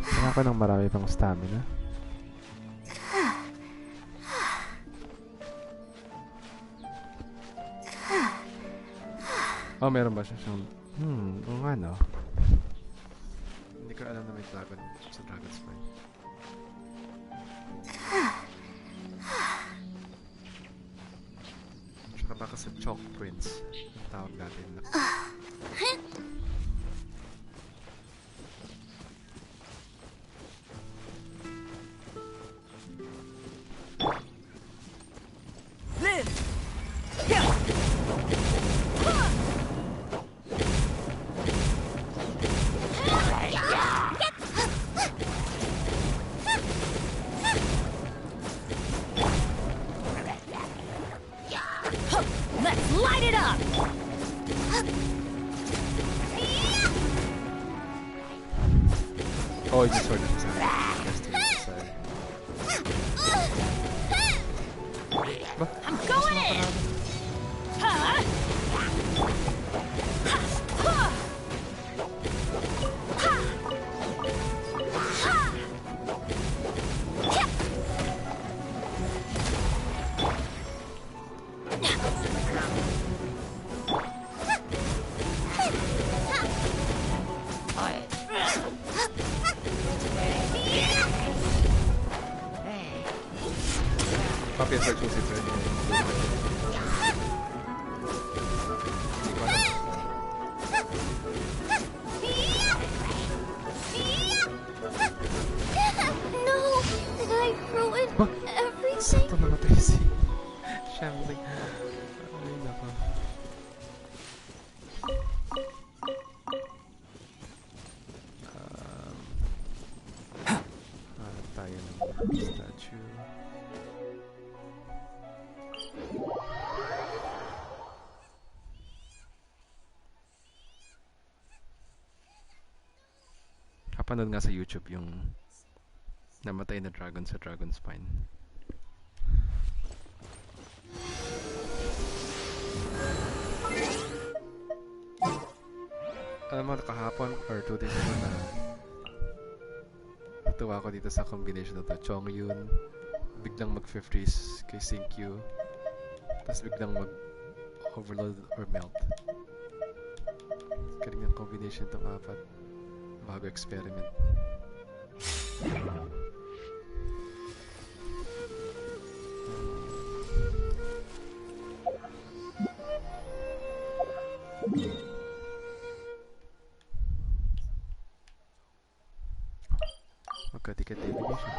Speaker 2: Kaya ako ng marami pang stamina. Oh, meron ba siya siyang... oo nga no. Hindi ko alam na may dragon sa Dragon's Spine. Tsaka baka sa Chalk Prince ang tawag natin na.
Speaker 3: Let's light it up!
Speaker 2: Oh, you just heard it. Sorry.
Speaker 3: I'm going in! Huh?
Speaker 2: Papi sa susi pa rin.
Speaker 1: No, did I ruin everything?
Speaker 2: Sakto namatay si Shambling. Ay, nako. Tayo ng statue. Kapanood nga sa YouTube yung namatay na dragon sa Dragon Spine. Alam mo, kahapon or 2 days ago na natuwa ako dito sa combination na to. Chongyun, biglang mag-freeze kay Sinkyu, tapos biglang mag-overload or melt. Galing ang combination itong apat. Bago experiment. Magka-ticket elimination.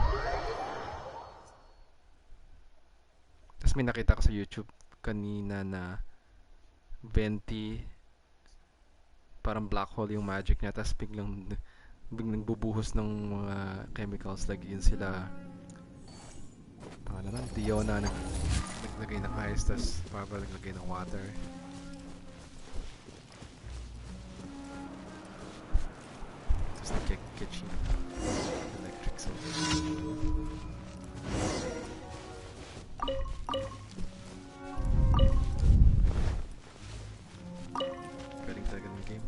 Speaker 2: Tapos may nakita ko sa YouTube kanina na 20 parang black hole yung magic niya, tapos biglang biglang bubuhos ng mga chemicals, like yun sila pangalan ng Diona naglagay ng ice, tas Barbara naglagay ng water. Tapos the kitchen electric something. Galing talaga ng game.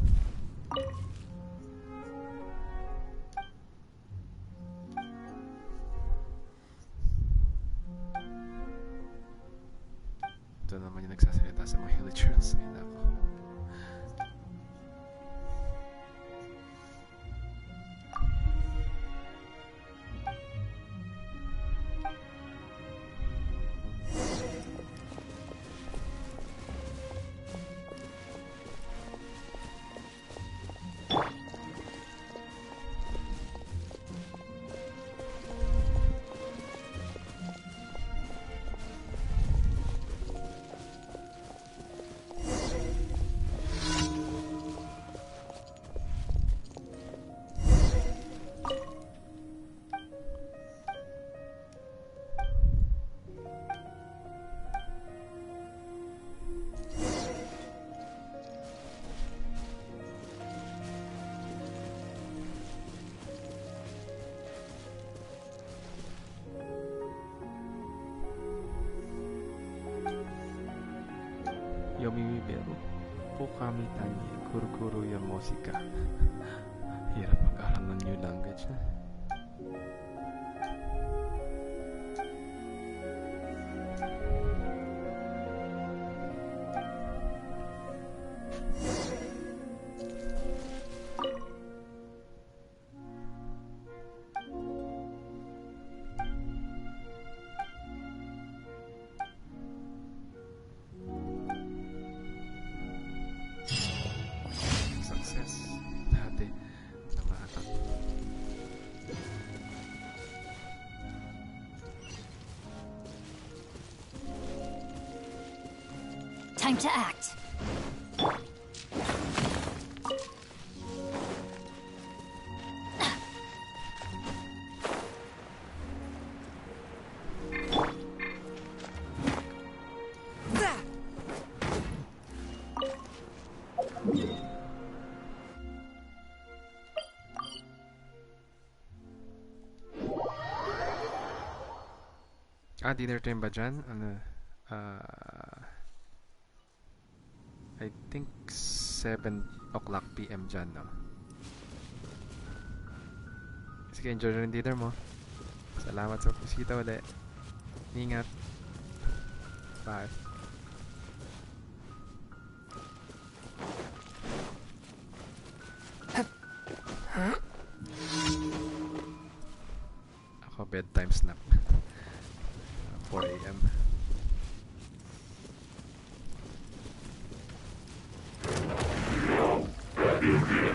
Speaker 2: Ito naman yung nagsasalita sa mga villagers. Ay nako. Yomimiberu po kami tani guru-guru ya musika. Hirap mag-aral ng new language na.
Speaker 3: Time to act.
Speaker 2: Dinner time ba dyan? I think 7 o'clock PM dyan, no? Sige, enjoy rin dinner mo. Salamat sa bisita ulit. Ingat. Bye. Ako, bedtime snack. 4 AM.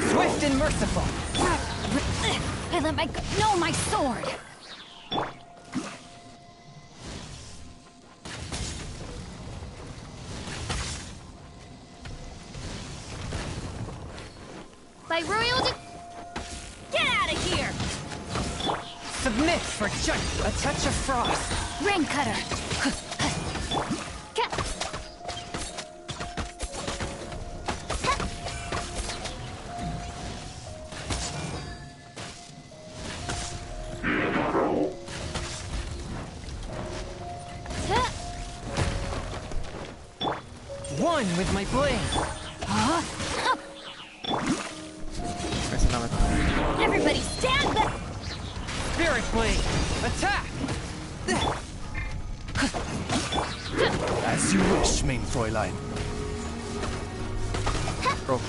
Speaker 9: Swift and merciful.
Speaker 3: I let my sword.
Speaker 1: By royal get out of here!
Speaker 9: Submit for a touch of frost.
Speaker 3: Rain cutter.
Speaker 9: One with my blade.
Speaker 3: Huh?
Speaker 1: Everybody stand back!
Speaker 9: Spirit blade. Attack.
Speaker 6: As you wish, main Fräulein.
Speaker 2: Go.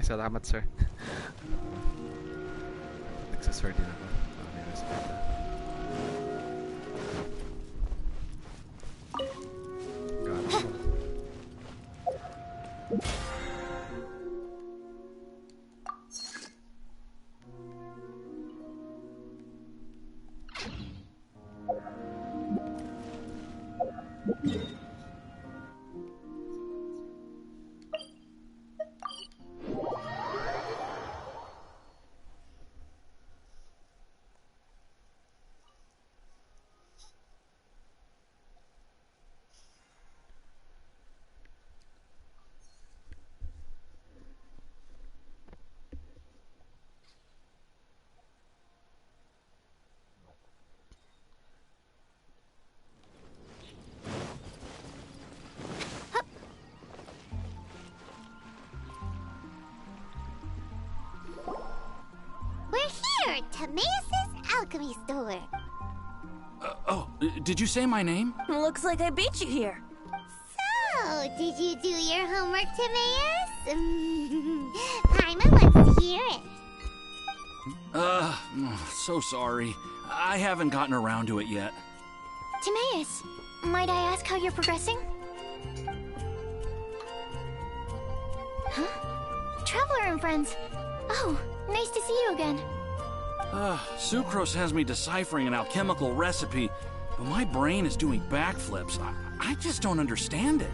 Speaker 2: Salamat, sir. Nagsasword din ako. May respeto.
Speaker 4: Timaeus' alchemy store.
Speaker 7: Did you say my name?
Speaker 10: Looks like I beat you here.
Speaker 4: So, did you do your homework, Timaeus? Paimon wants to hear it.
Speaker 7: So sorry. I haven't gotten around to it yet.
Speaker 1: Timaeus, might I ask how you're progressing? Huh? Traveler and friends. Oh, nice to see you again.
Speaker 7: Sucrose has me deciphering an alchemical recipe, but my brain is doing backflips. I just don't understand it.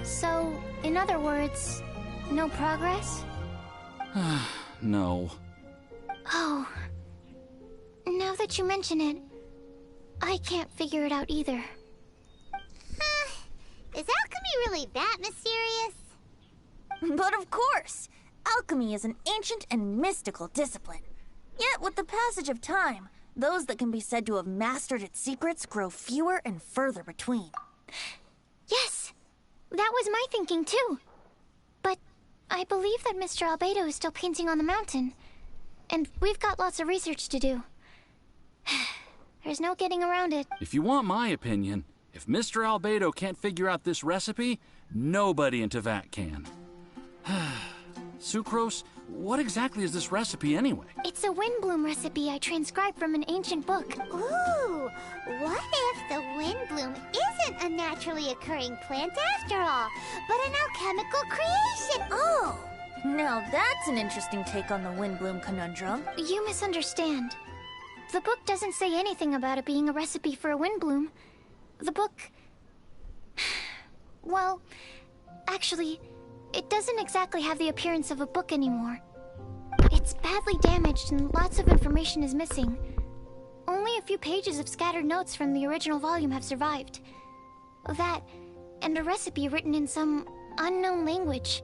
Speaker 1: So, in other words, no progress?
Speaker 7: No.
Speaker 1: Oh. Now that you mention it, I can't figure it out either.
Speaker 4: Is alchemy really that mysterious?
Speaker 10: But of course! Alchemy is an ancient and mystical discipline. Yet, with the passage of time, those that can be said to have mastered its secrets grow fewer and further between.
Speaker 1: Yes! That was my thinking too. But I believe that Mr. Albedo is still painting on the mountain. And we've got lots of research to do. There's no getting around it.
Speaker 7: If you want my opinion, if Mr. Albedo can't figure out this recipe, nobody in Tevat can. Sucrose, what exactly is this recipe anyway?
Speaker 1: It's a Windblume recipe I transcribed from an ancient book.
Speaker 4: Ooh, what if the Windblume isn't a naturally occurring plant after all, but an alchemical creation?
Speaker 10: Oh! Now that's an interesting take on the Windblume conundrum.
Speaker 1: You misunderstand. The book doesn't say anything about it being a recipe for a Windblume. The book... Well, actually, it doesn't exactly have the appearance of a book anymore. It's badly damaged and lots of information is missing. Only a few pages of scattered notes from the original volume have survived. That, and a recipe written in some unknown language.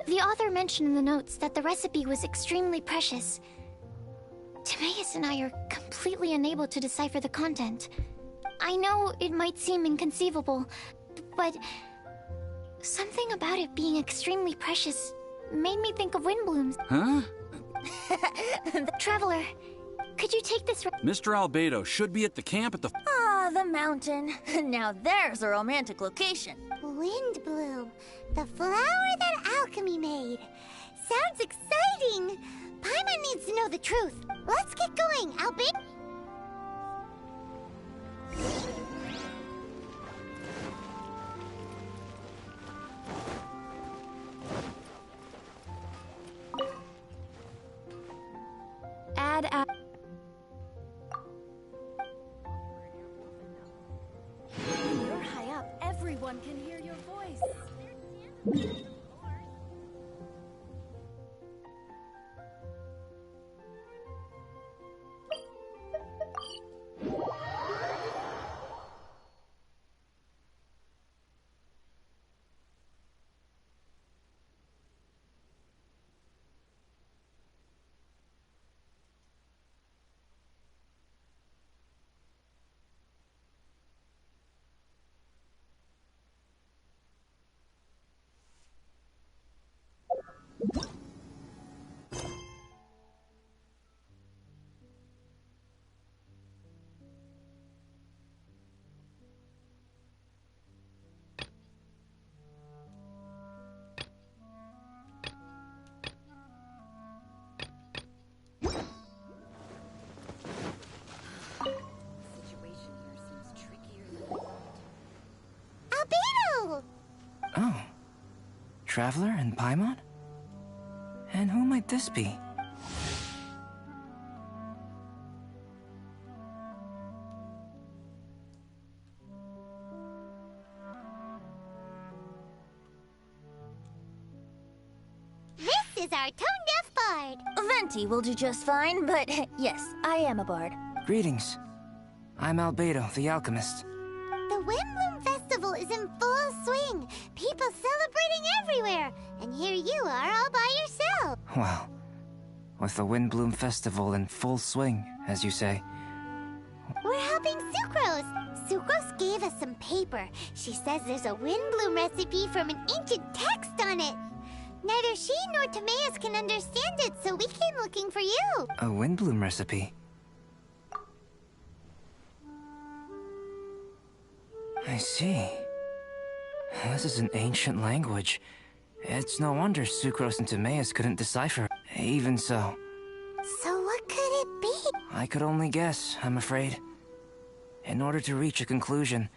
Speaker 1: The author mentioned in the notes that the recipe was extremely precious. Timaeus and I are completely unable to decipher the content. I know it might seem inconceivable, but something about it being extremely precious made me think of Windblooms.
Speaker 7: Huh?
Speaker 1: Traveler, could you take this...
Speaker 7: Mr. Albedo should be at the camp at the...
Speaker 10: Ah, the mountain. Now there's a romantic location.
Speaker 4: Windblume, the flower that alchemy made. Sounds exciting. Paimon needs to know the truth. Let's get going, Albedo.
Speaker 11: You're high up. Everyone can hear your voice.
Speaker 5: Oh. Traveler and Paimon? And who might this be?
Speaker 4: This is our tone-deaf bard.
Speaker 10: Venti will do just fine, but yes, I am a bard.
Speaker 5: Greetings. I'm Albedo, the alchemist.
Speaker 4: The Windblume Festival is in full swing. People celebrating everywhere. And here you are all by yourself.
Speaker 5: Well, with the Windblume Festival in full swing, as you say.
Speaker 4: We're helping Sucrose. Sucrose gave us some paper. She says there's a Windblume recipe from an ancient text on it. Neither she nor Timaeus can understand it, so we came looking for you.
Speaker 5: A Windblume recipe. I see. This is an ancient language. It's no wonder Sucrose and Timaeus couldn't decipher. Even so.
Speaker 4: So what could it be?
Speaker 5: I could only guess, I'm afraid. In order to reach a conclusion,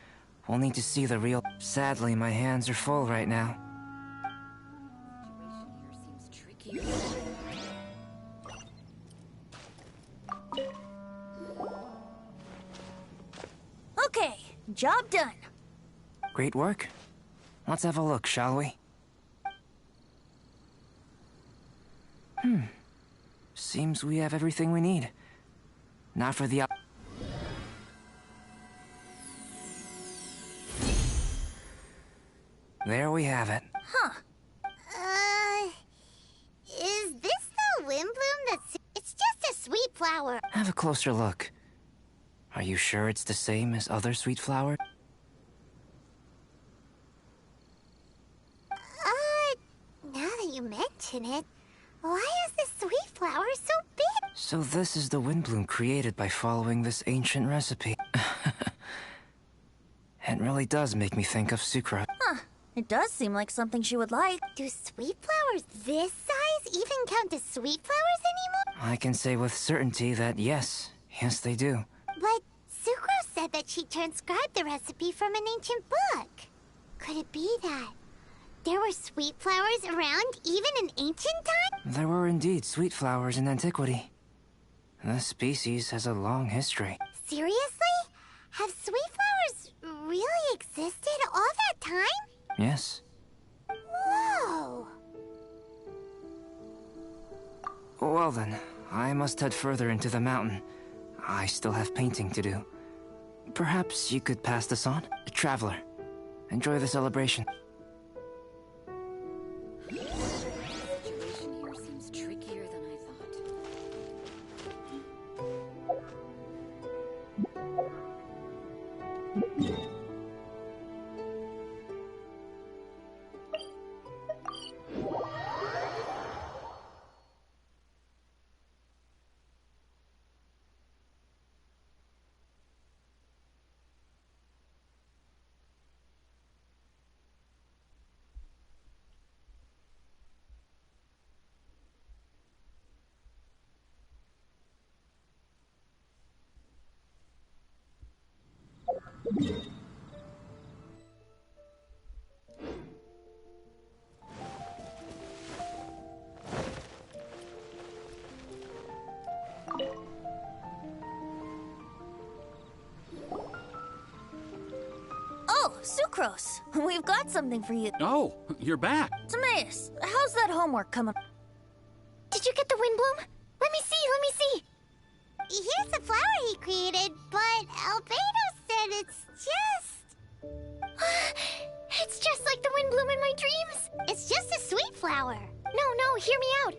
Speaker 5: we'll need to see the real... Sadly, my hands are full right now.
Speaker 10: Okay, job done.
Speaker 5: Great work. Let's have a look, shall we? Seems we have everything we need. Now for the... There we have it.
Speaker 4: Huh. Is this the Windblume that's... It's just a sweet flower.
Speaker 5: Have a closer look. Are you sure it's the same as other sweet flower?
Speaker 4: Now that you mention it, why is this sweet flower so big?
Speaker 5: So this is the Windblume created by following this ancient recipe. It really does make me think of Sucrose.
Speaker 10: Huh. It does seem like something she would like.
Speaker 4: Do sweet flowers this size even count as sweet flowers anymore?
Speaker 5: I can say with certainty that yes, they do.
Speaker 4: But Sucrose said that she transcribed the recipe from an ancient book. Could it be that there were sweet flowers around even in ancient times?
Speaker 5: There were indeed sweet flowers in antiquity. This species has a long history.
Speaker 4: Seriously? Have sweet flowers really existed all that time?
Speaker 5: Yes.
Speaker 4: Whoa!
Speaker 5: Well then, I must head further into the mountain. I still have painting to do. Perhaps you could pass this on? Traveler, enjoy the celebration.
Speaker 3: The situation here seems trickier than I thought.
Speaker 10: Oh, Sucrose. We've got something for you.
Speaker 7: Oh, you're back.
Speaker 10: Timaeus, how's that homework coming?
Speaker 1: Did you get the Windblume? Let me see.
Speaker 4: Here's the flower he created, but Albedo said it's just...
Speaker 1: It's just like the Windblume in my dreams.
Speaker 4: It's just a sweet flower.
Speaker 1: No, hear me out.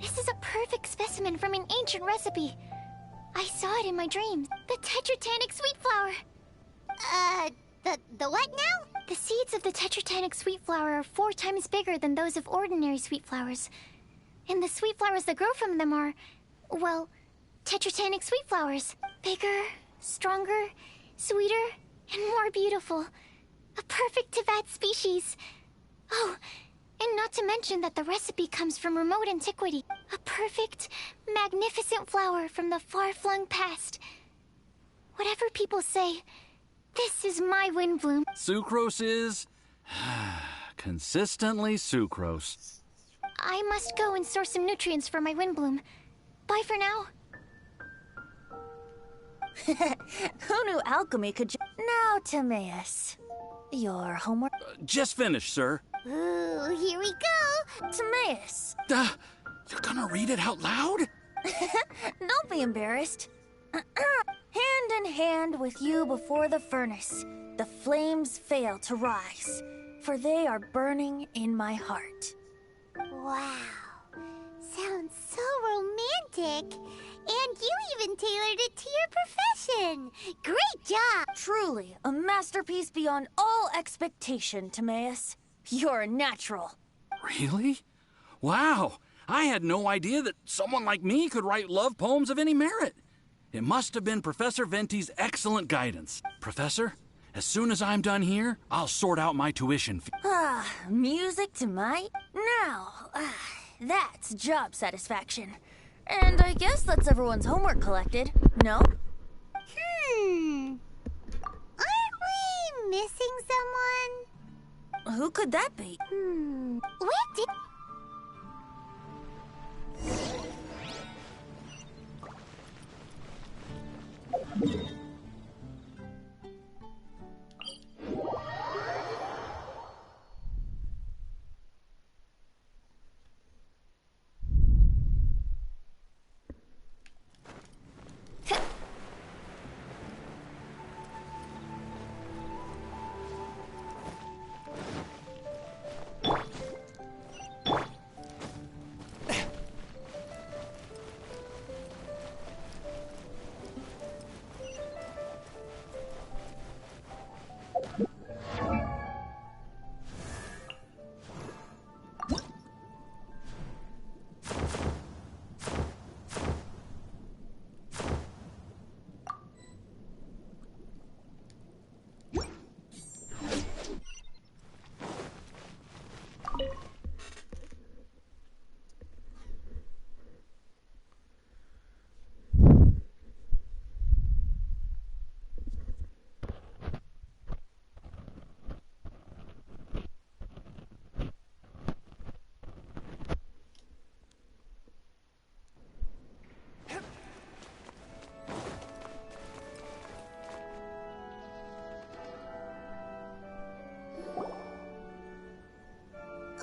Speaker 1: This is a perfect specimen from an ancient recipe. I saw it in my dreams. The Tetratanic sweet flower.
Speaker 4: The what now?
Speaker 1: The seeds of the Tetratanic sweet flower are 4 times bigger than those of ordinary sweet flowers. And the sweet flowers that grow from them are, well, Tetratanic sweet flowers. Bigger, stronger, sweeter, and more beautiful. A perfect Tivat species. Oh, and not to mention that the recipe comes from remote antiquity. A perfect, magnificent flower from the far-flung past. Whatever people say, this is my Windblume.
Speaker 7: Sucrose is... consistently Sucrose.
Speaker 1: I must go and source some nutrients for my Windblume. Bye for now.
Speaker 10: Who knew alchemy could Now, Timaeus. Your homework?
Speaker 7: Just finished, sir.
Speaker 4: Ooh, here we go.
Speaker 10: Timaeus.
Speaker 7: You're gonna read it out loud?
Speaker 10: Don't be embarrassed. Hand in hand with you before the furnace, the flames fail to rise, for they are burning in my heart.
Speaker 4: Wow. Sounds so romantic. And you even tailored it to your profession. Great job.
Speaker 10: Truly, a masterpiece beyond all expectation, Timaeus. You're a natural.
Speaker 7: Really? Wow! I had no idea that someone like me could write love poems of any merit. It must have been Professor Venti's excellent guidance. Professor, as soon as I'm done here, I'll sort out my tuition fee.
Speaker 10: Music to my... Now, that's job satisfaction. And I guess that's everyone's homework collected, no?
Speaker 4: Aren't we missing someone?
Speaker 10: Who could that be?
Speaker 4: Where did...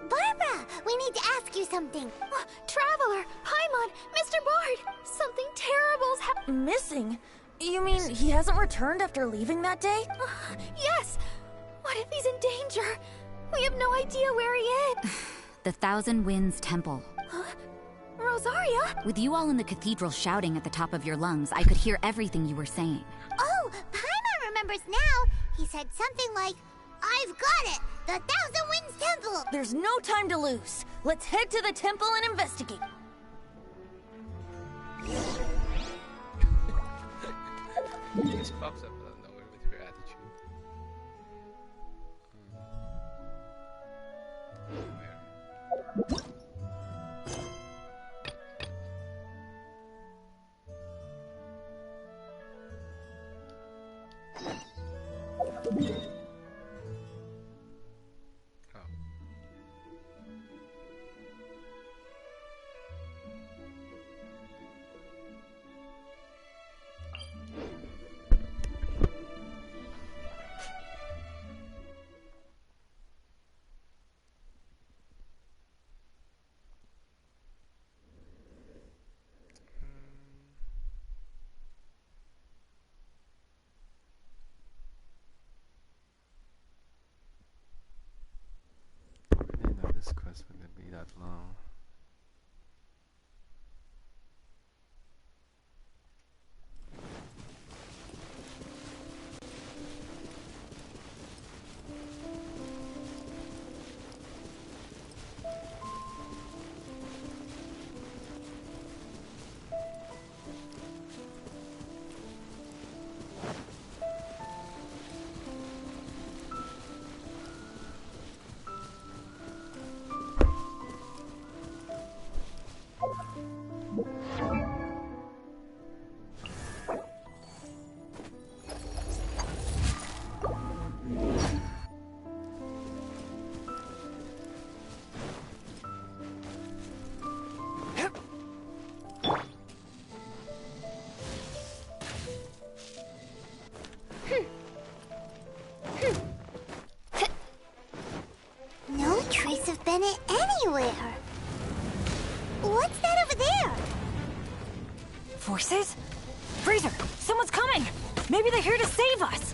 Speaker 4: Barbara, we need to ask you something.
Speaker 11: Traveler! Paimon! Mr. Bard! Something terrible's
Speaker 10: Missing? You mean he hasn't returned after leaving that day?
Speaker 11: Yes! What if he's in danger? We have no idea where he is.
Speaker 3: The Thousand Winds Temple.
Speaker 11: Rosaria?
Speaker 3: With you all in the cathedral shouting at the top of your lungs, I could hear everything you were saying.
Speaker 4: Oh, Paimon remembers now. He said something like, I've got it! The Thousand Winds Temple!
Speaker 10: There's no time to lose. Let's head to the temple and investigate.
Speaker 8: This pops up out of nowhere with your attitude. Where?
Speaker 2: I didn't know this quest was gonna be that long.
Speaker 4: No trace of Bennett anywhere. What's that over there?
Speaker 10: Forces? Freezer, someone's coming! Maybe they're here to save us!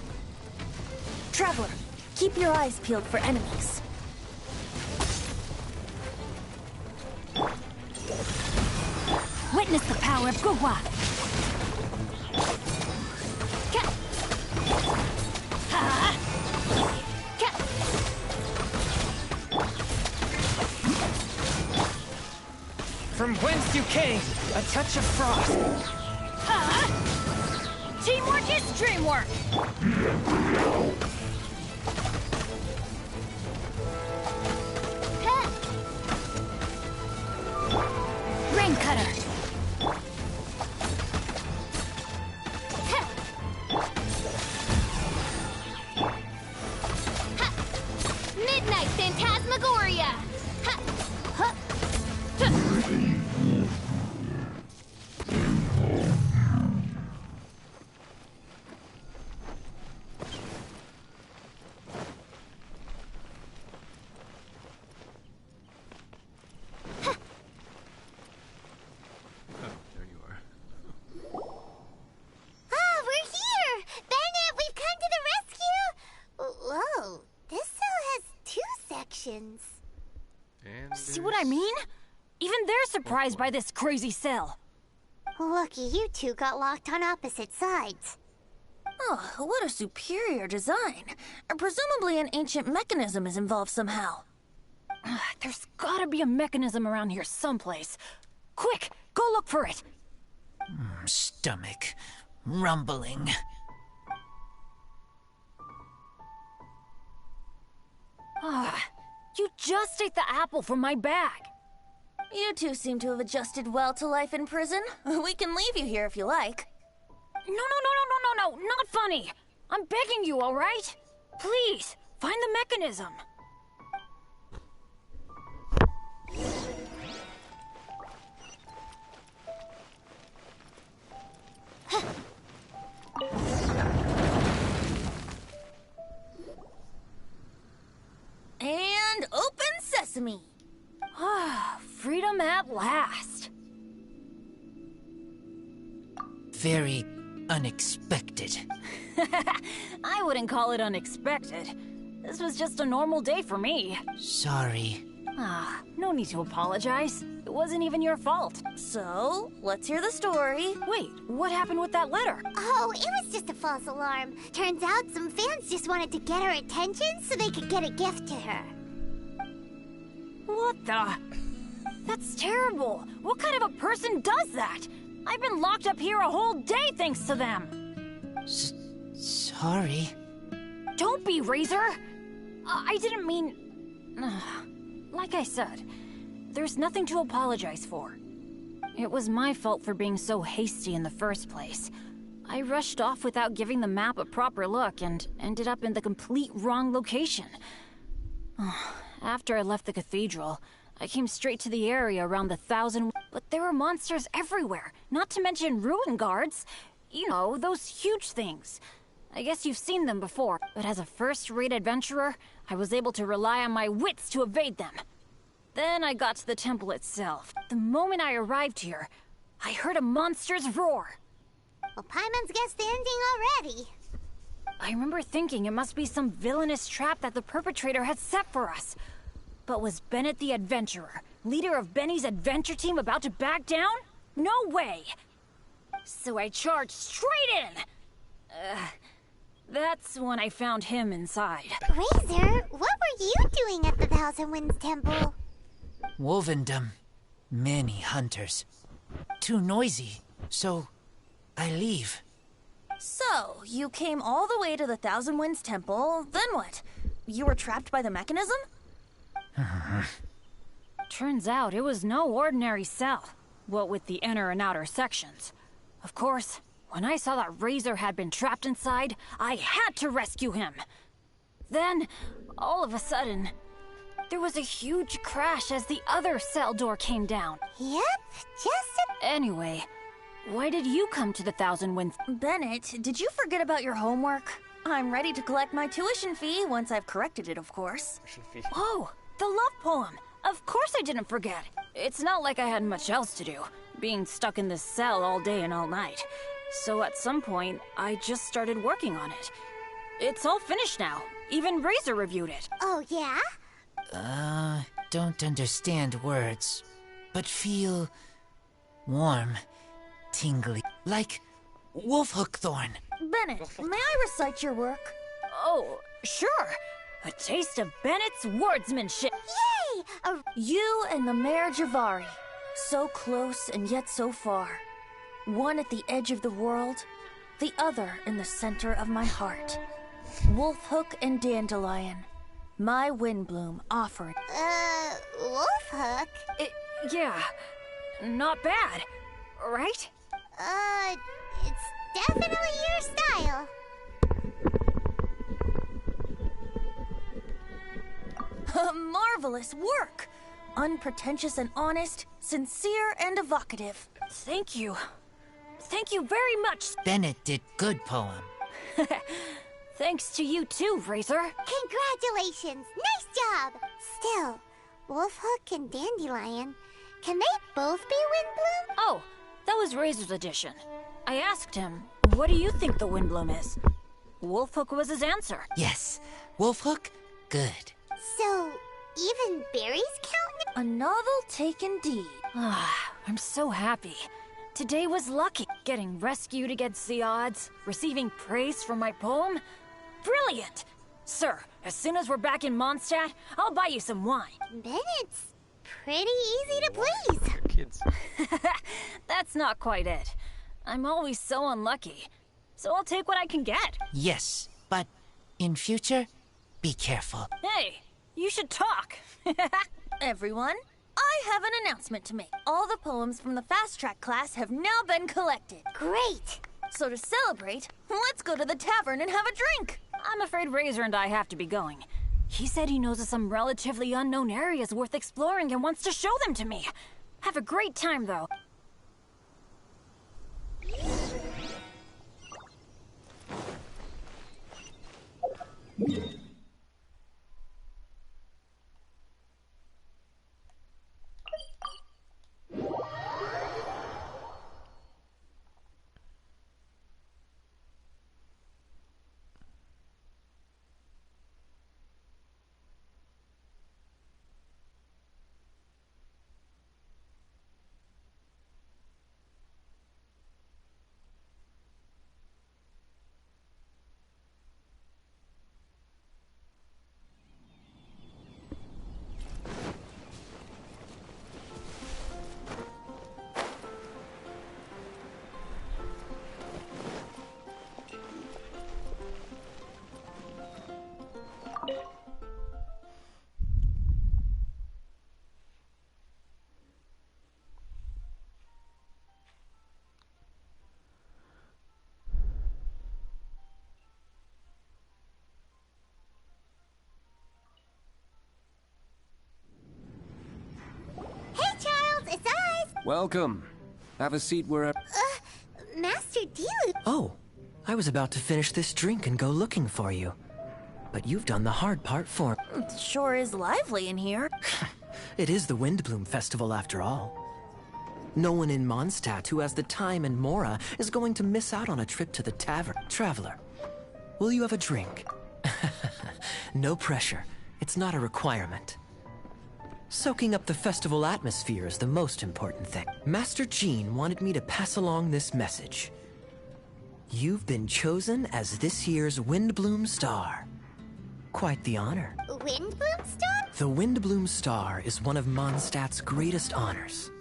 Speaker 10: Traveler, keep your eyes peeled for enemies.
Speaker 3: Witness the power of Gugwa!
Speaker 9: from whence you came. A touch of frost.
Speaker 11: Huh? Teamwork is dreamwork!
Speaker 3: Rain Cutter!
Speaker 11: Midnight Phantasmagoria!
Speaker 2: There you are.
Speaker 4: Ah, we're here! Bennett, we've come to the rescue! Whoa, this cell has 2 sections.
Speaker 2: And
Speaker 11: See what I mean? Even they're surprised by this crazy cell.
Speaker 4: Lucky you two got locked on opposite sides.
Speaker 10: Oh, what a superior design. Presumably an ancient mechanism is involved somehow.
Speaker 11: There's gotta be a mechanism around here someplace. Quick, go look for it.
Speaker 9: Stomach rumbling.
Speaker 11: You just ate the apple from my bag.
Speaker 10: You two seem to have adjusted well to life in prison. We can leave you here if you like.
Speaker 11: No, not funny. I'm begging you, all right? Please, find the mechanism.
Speaker 10: And open sesame.
Speaker 11: Freedom at last.
Speaker 9: Very unexpected.
Speaker 11: I wouldn't call it unexpected. This was just a normal day for me.
Speaker 9: Sorry.
Speaker 11: No need to apologize. It wasn't even your fault.
Speaker 10: So, let's hear the story.
Speaker 11: Wait, what happened with that letter?
Speaker 4: Oh, it was just a false alarm. Turns out some fans just wanted to get her attention so they could get a gift to her.
Speaker 11: What the? That's terrible. What kind of a person does that? I've been locked up here a whole day thanks to them.
Speaker 9: Sorry.
Speaker 11: Don't be, Razor. I didn't mean... Like I said, there's nothing to apologize for. It was my fault for being so hasty in the first place. I rushed off without giving the map a proper look and ended up in the complete wrong location. After I left the cathedral, I came straight to the area around the 1,000... But there were monsters everywhere, not to mention ruin guards. You know, those huge things. I guess you've seen them before, but as a first-rate adventurer, I was able to rely on my wits to evade them. Then I got to the temple itself. The moment I arrived here, I heard a monster's roar.
Speaker 4: Well, Paimon's guessed the ending already.
Speaker 11: I remember thinking it must be some villainous trap that the perpetrator had set for us. But was Bennett the adventurer, leader of Benny's adventure team, about to back down? No way! So I charged straight in! That's when I found him inside.
Speaker 4: Razor, what were you doing at the Thousand Winds Temple?
Speaker 9: Wovendom. Many hunters. Too noisy, so I leave.
Speaker 10: So, you came all the way to the Thousand Winds Temple, then what? You were trapped by the mechanism?
Speaker 11: Turns out it was no ordinary cell, what with the inner and outer sections. Of course, when I saw that Razor had been trapped inside, I had to rescue him. Then, all of a sudden, there was a huge crash as the other cell door came down.
Speaker 4: Yep,
Speaker 11: Anyway, why did you come to the Thousand Winds?
Speaker 10: Bennett, did you forget about your homework? I'm ready to collect my tuition fee once I've corrected it, of course.
Speaker 11: Whoa, the love poem. Of course I didn't forget. It's not like I had much else to do, being stuck in this cell all day and all night. So at some point, I just started working on it. It's all finished now. Even Razor reviewed it.
Speaker 4: Oh, yeah?
Speaker 9: Don't understand words, but feel warm, tingly, like wolfhook thorn.
Speaker 10: Bennett, may I recite your work?
Speaker 11: Oh, sure. A taste of Bennett's wordsmanship.
Speaker 4: Yay!
Speaker 10: You and the Mayor Javari. So close and yet so far. One at the edge of the world, the other in the center of my heart. Wolfhook and Dandelion. My Windblume offering.
Speaker 4: Wolfhook?
Speaker 11: Yeah. Not bad. Right?
Speaker 4: It's definitely your style.
Speaker 10: Marvelous work! Unpretentious and honest, sincere and evocative.
Speaker 11: Thank you. Thank you very much.
Speaker 12: Bennett did good poem.
Speaker 11: Thanks to you too, Razor.
Speaker 4: Congratulations! Nice job! Still, Wolfhook and Dandelion, can they both be Windblume?
Speaker 11: Oh, that was Razor's addition. I asked him, what do you think the Windblume is? Wolfhook was his answer.
Speaker 12: Yes. Wolfhook? Good.
Speaker 4: So, even berries count?
Speaker 10: A novel take indeed.
Speaker 11: I'm so happy. Today was lucky. Getting rescued against the odds, receiving praise for my poem. Brilliant! Sir, as soon as we're back in Mondstadt, I'll buy you some wine.
Speaker 4: Bennett's pretty easy to please.
Speaker 2: Kids.
Speaker 11: That's not quite it. I'm always so unlucky. So I'll take what I can get.
Speaker 12: Yes, but in future, be careful.
Speaker 11: Hey, you should talk.
Speaker 10: Everyone, I have an announcement to make. All the poems from the Fast Track class have now been collected.
Speaker 4: Great!
Speaker 10: So to celebrate, let's go to the tavern and have a drink.
Speaker 11: I'm afraid Razor and I have to be going. He said he knows of some relatively unknown areas worth exploring and wants to show them to me. Have a great time, though.
Speaker 13: Welcome. Have a seat wherever.
Speaker 4: Master Dilu.
Speaker 12: Oh, I was about to finish this drink and go looking for you. But you've done the hard part for me.
Speaker 10: It sure is lively in here.
Speaker 12: It is the Windblume Festival after all. No one in Mondstadt who has the time and mora is going to miss out on a trip to the tavern. Traveler, will you have a drink? No pressure. It's not a requirement. Soaking up the festival atmosphere is the most important thing. Master Jean wanted me to pass along this message. You've been chosen as this year's Windblume Star. Quite the honor.
Speaker 4: Windblume Star?
Speaker 12: The Windblume Star is one of Mondstadt's greatest honors.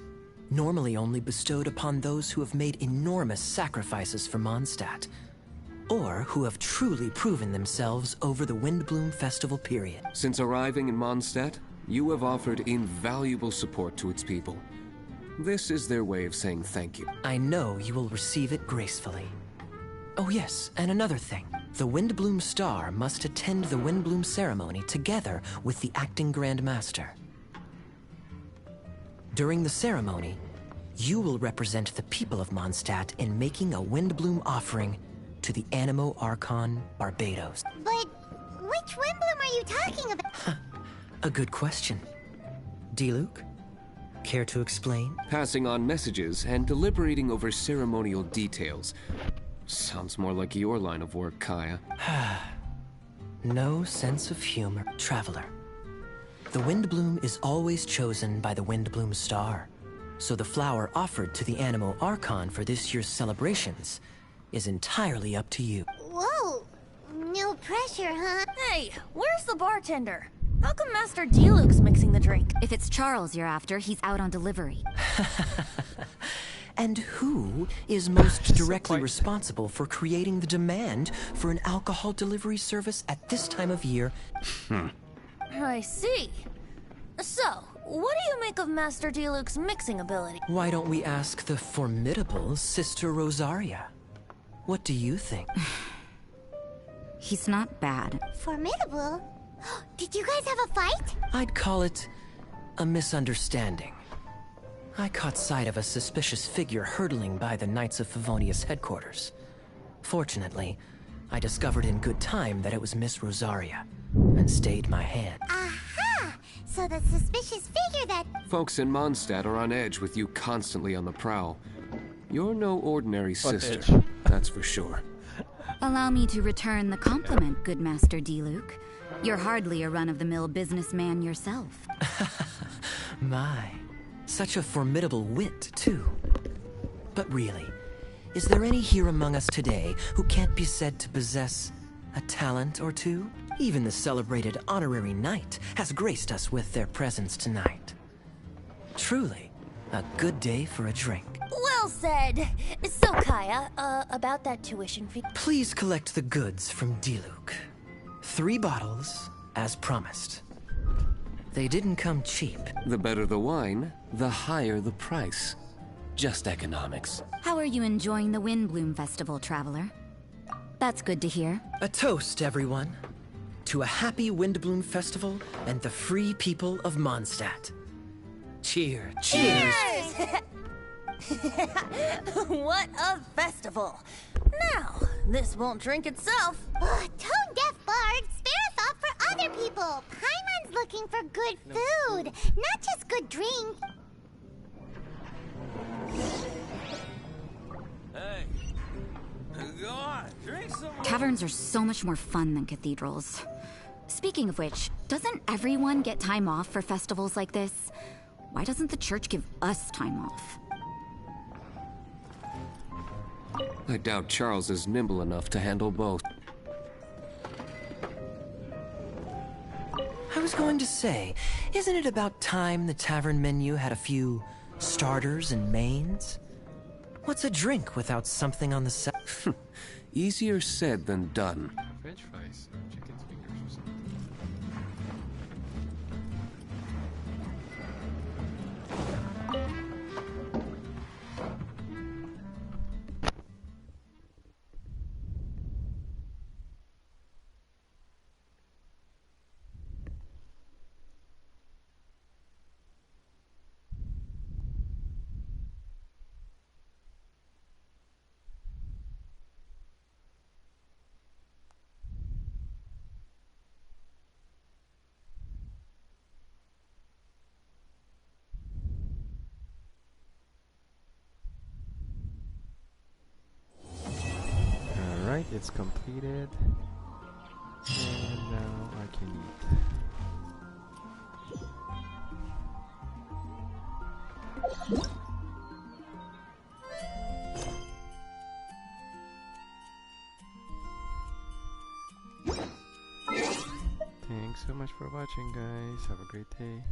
Speaker 12: Normally only bestowed upon those who have made enormous sacrifices for Mondstadt, or who have truly proven themselves over the Windblume Festival period.
Speaker 13: Since arriving in Mondstadt, you have offered invaluable support to its people. This is their way of saying thank you.
Speaker 12: I know you will receive it gracefully. Oh yes, and another thing. The Windblume Star must attend the Windblume ceremony together with the acting Grand Master. During the ceremony, you will represent the people of Mondstadt in making a Windblume offering to the Animo Archon Barbados.
Speaker 4: But which Windblume are you talking about?
Speaker 12: A good question. Diluc, care to explain?
Speaker 13: Passing on messages and deliberating over ceremonial details. Sounds more like your line of work, Kaya.
Speaker 12: No sense of humor. Traveler, the Windblume is always chosen by the Windblume Star, so the flower offered to the Animo Archon for this year's celebrations is entirely up to you.
Speaker 4: Whoa, no pressure, huh?
Speaker 10: Hey, where's the bartender? How come Master Diluc's mixing the drink?
Speaker 3: If it's Charles you're after, he's out on delivery.
Speaker 12: And who is most directly responsible for creating the demand for an alcohol delivery service at this time of year?
Speaker 10: I see. So, what do you make of Master Diluc's mixing ability?
Speaker 12: Why don't we ask the formidable Sister Rosaria? What do you think?
Speaker 3: He's not bad.
Speaker 4: Formidable? Did you guys have a fight?
Speaker 12: I'd call it a misunderstanding. I caught sight of a suspicious figure hurtling by the Knights of Favonius headquarters. Fortunately, I discovered in good time that it was Miss Rosaria, and stayed my hand.
Speaker 4: Aha! So the suspicious figure that...
Speaker 13: Folks in Mondstadt are on edge with you constantly on the prowl. You're no ordinary sister, that's for sure.
Speaker 3: Allow me to return the compliment, good Master Diluc. You're hardly a run-of-the-mill businessman yourself.
Speaker 12: My, such a formidable wit, too. But really, is there any here among us today who can't be said to possess a talent or two? Even the celebrated honorary knight has graced us with their presence tonight. Truly, a good day for a drink.
Speaker 10: Well said. So, Kaya, about that tuition fee.
Speaker 12: Please collect the goods from Diluc. 3 bottles, as promised. They didn't come cheap.
Speaker 13: The better the wine, the higher the price. Just economics.
Speaker 3: How are you enjoying the Windblume Festival, traveler? That's good to hear.
Speaker 12: A toast, everyone. To a happy Windblume Festival and the free people of Mondstadt. Cheers.
Speaker 10: Cheers! What a festival. Now, this won't drink itself.
Speaker 4: Tone-deaf bard, spare a thought for other people. Paimon's looking for good food, not just good drink.
Speaker 7: Hey, go on, drink some more.
Speaker 3: Taverns are so much more fun than cathedrals. Speaking of which, doesn't everyone get time off for festivals like this? Why doesn't the church give us time off?
Speaker 13: I doubt Charles is nimble enough to handle both.
Speaker 12: I was going to say, isn't it about time the tavern menu had a few starters and mains? What's a drink without something on the side?
Speaker 13: Easier said than done.
Speaker 2: French fries or chicken fingers or something. Alright, it's completed. And now I can eat. Thanks so much for watching, guys. Have a great day.